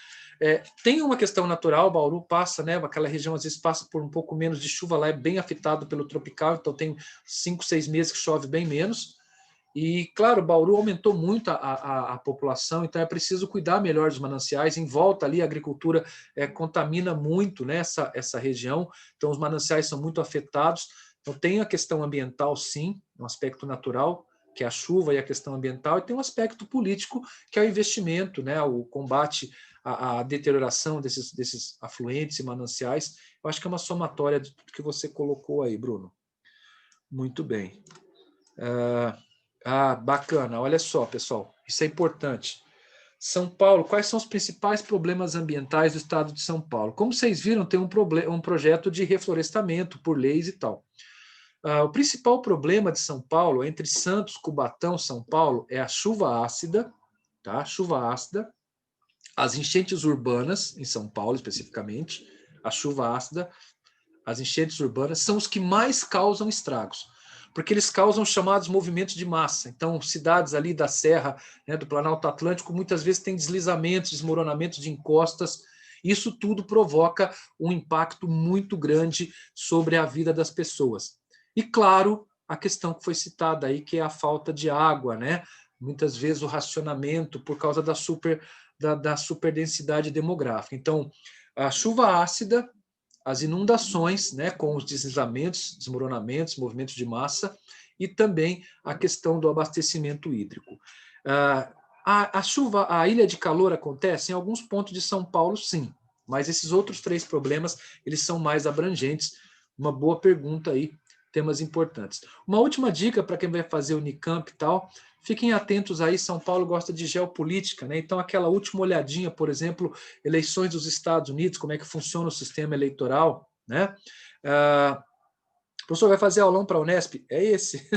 A: Tem uma questão natural, Bauru passa, né, aquela região às vezes passa por um pouco menos de chuva, lá é bem afetado pelo tropical, então tem 5, 6 meses que chove bem menos. E, claro, Bauru aumentou muito a população, então é preciso cuidar melhor dos mananciais. Em volta ali, a agricultura contamina muito, né, essa região, então os mananciais são muito afetados. Então tem a questão ambiental, sim, um aspecto natural, que é a chuva e a questão ambiental, e tem um aspecto político, que é o investimento, né, o combate à deterioração desses afluentes e mananciais. Eu acho que é uma somatória de tudo que você colocou aí, Bruno. Muito bem. Bacana. Olha só, pessoal, isso é importante. São Paulo, quais são os principais problemas ambientais do estado de São Paulo? Como vocês viram, tem um projeto de reflorestamento por leis e tal. O principal problema de São Paulo, entre Santos, Cubatão, São Paulo, é a chuva ácida, tá? Chuva ácida, as enchentes urbanas, em São Paulo especificamente, a chuva ácida, as enchentes urbanas, são os que mais causam estragos, porque eles causam chamados movimentos de massa. Então, cidades ali da Serra, né, do Planalto Atlântico, muitas vezes têm deslizamentos, desmoronamentos de encostas. Isso tudo provoca um impacto muito grande sobre a vida das pessoas. E, claro, a questão que foi citada aí, que é a falta de água, né? Muitas vezes o racionamento por causa da superdensidade demográfica. Então, a chuva ácida, as inundações, né, com os deslizamentos, desmoronamentos, movimentos de massa, e também a questão do abastecimento hídrico. A ilha de calor acontece em alguns pontos de São Paulo, sim, mas esses outros 3 problemas, eles são mais abrangentes. Uma boa pergunta aí, temas importantes. Uma última dica para quem vai fazer o Unicamp e tal, fiquem atentos aí, São Paulo gosta de geopolítica, né? Então aquela última olhadinha, por exemplo, eleições dos Estados Unidos, como é que funciona o sistema eleitoral, né? O professor vai fazer aulão para a Unesp? É esse.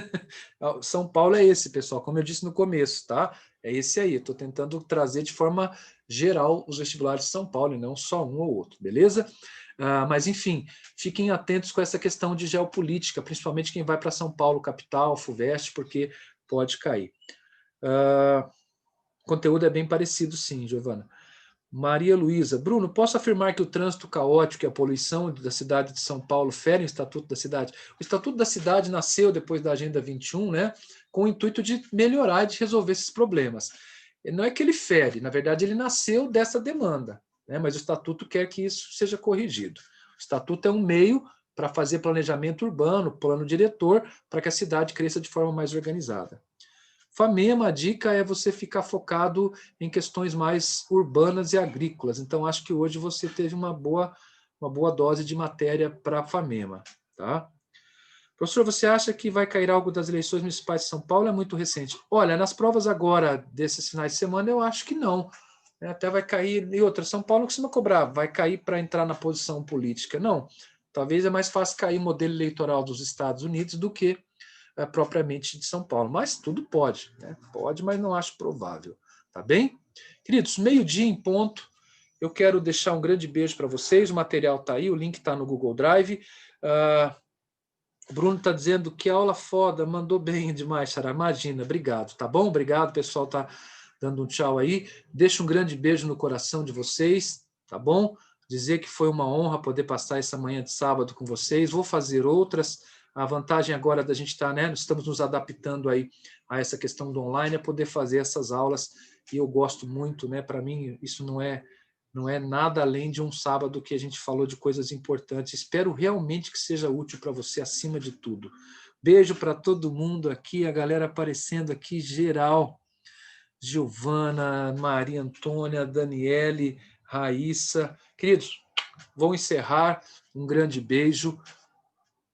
A: São Paulo é esse, pessoal, como eu disse no começo, tá? É esse aí. Estou tentando trazer de forma geral os vestibulares de São Paulo e não só um ou outro, beleza? Mas, enfim, fiquem atentos com essa questão de geopolítica, principalmente quem vai para São Paulo, capital, FUVEST, porque pode cair. O conteúdo é bem parecido, sim, Giovana. Maria Luísa. Bruno, posso afirmar que o trânsito caótico e a poluição da cidade de São Paulo ferem o Estatuto da Cidade? O Estatuto da Cidade nasceu depois da Agenda 21, né, com o intuito de melhorar e de resolver esses problemas. Não é que ele fere, na verdade, ele nasceu dessa demanda, né, mas o Estatuto quer que isso seja corrigido. O Estatuto é um meio para fazer planejamento urbano, plano diretor, para que a cidade cresça de forma mais organizada. FAMEMA, a dica é você ficar focado em questões mais urbanas e agrícolas. Então, acho que hoje você teve uma boa dose de matéria para a FAMEMA. Tá? Professor, você acha que vai cair algo das eleições municipais de São Paulo? É muito recente. Olha, nas provas agora, desses finais de semana, eu acho que não. Até vai cair. E outra, São Paulo não costuma cobrar, vai cair para entrar na posição política. Não. Talvez é mais fácil cair o modelo eleitoral dos Estados Unidos do que propriamente de São Paulo. Mas tudo pode, né? Pode, mas não acho provável. Tá bem? Queridos, 12:00 em ponto. Eu quero deixar um grande beijo para vocês. O material está aí, o link está no Google Drive. O Bruno está dizendo que aula foda, mandou bem demais, Xará. Imagina, obrigado, tá bom? Obrigado, o pessoal está dando um tchau aí. Deixa um grande beijo no coração de vocês, tá bom? Dizer que foi uma honra poder passar essa manhã de sábado com vocês. Vou fazer outras. A vantagem agora da gente estar, né? Estamos nos adaptando aí a essa questão do online, é poder fazer essas aulas. E eu gosto muito, né? Para mim, isso não é nada além de um sábado que a gente falou de coisas importantes. Espero realmente que seja útil para você, acima de tudo. Beijo para todo mundo aqui, a galera aparecendo aqui, geral. Giovana, Maria Antônia, Daniele, Raíssa. Queridos, vou encerrar. Um grande beijo.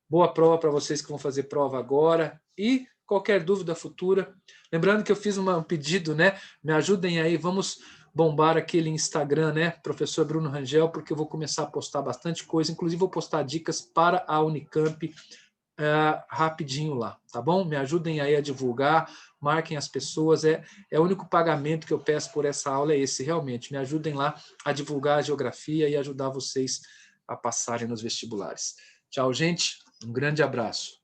A: Boa prova para vocês que vão fazer prova agora. E qualquer dúvida futura. Lembrando que eu fiz um pedido, né? Me ajudem aí, vamos bombar aquele Instagram, né? Professor Bruno Rangel, porque eu vou começar a postar bastante coisa. Inclusive, vou postar dicas para a Unicamp rapidinho lá, tá bom? Me ajudem aí a divulgar, marquem as pessoas. É o único pagamento que eu peço por essa aula, é esse, realmente. Me ajudem lá a divulgar a geografia e ajudar vocês a passarem nos vestibulares. Tchau, gente. Um grande abraço.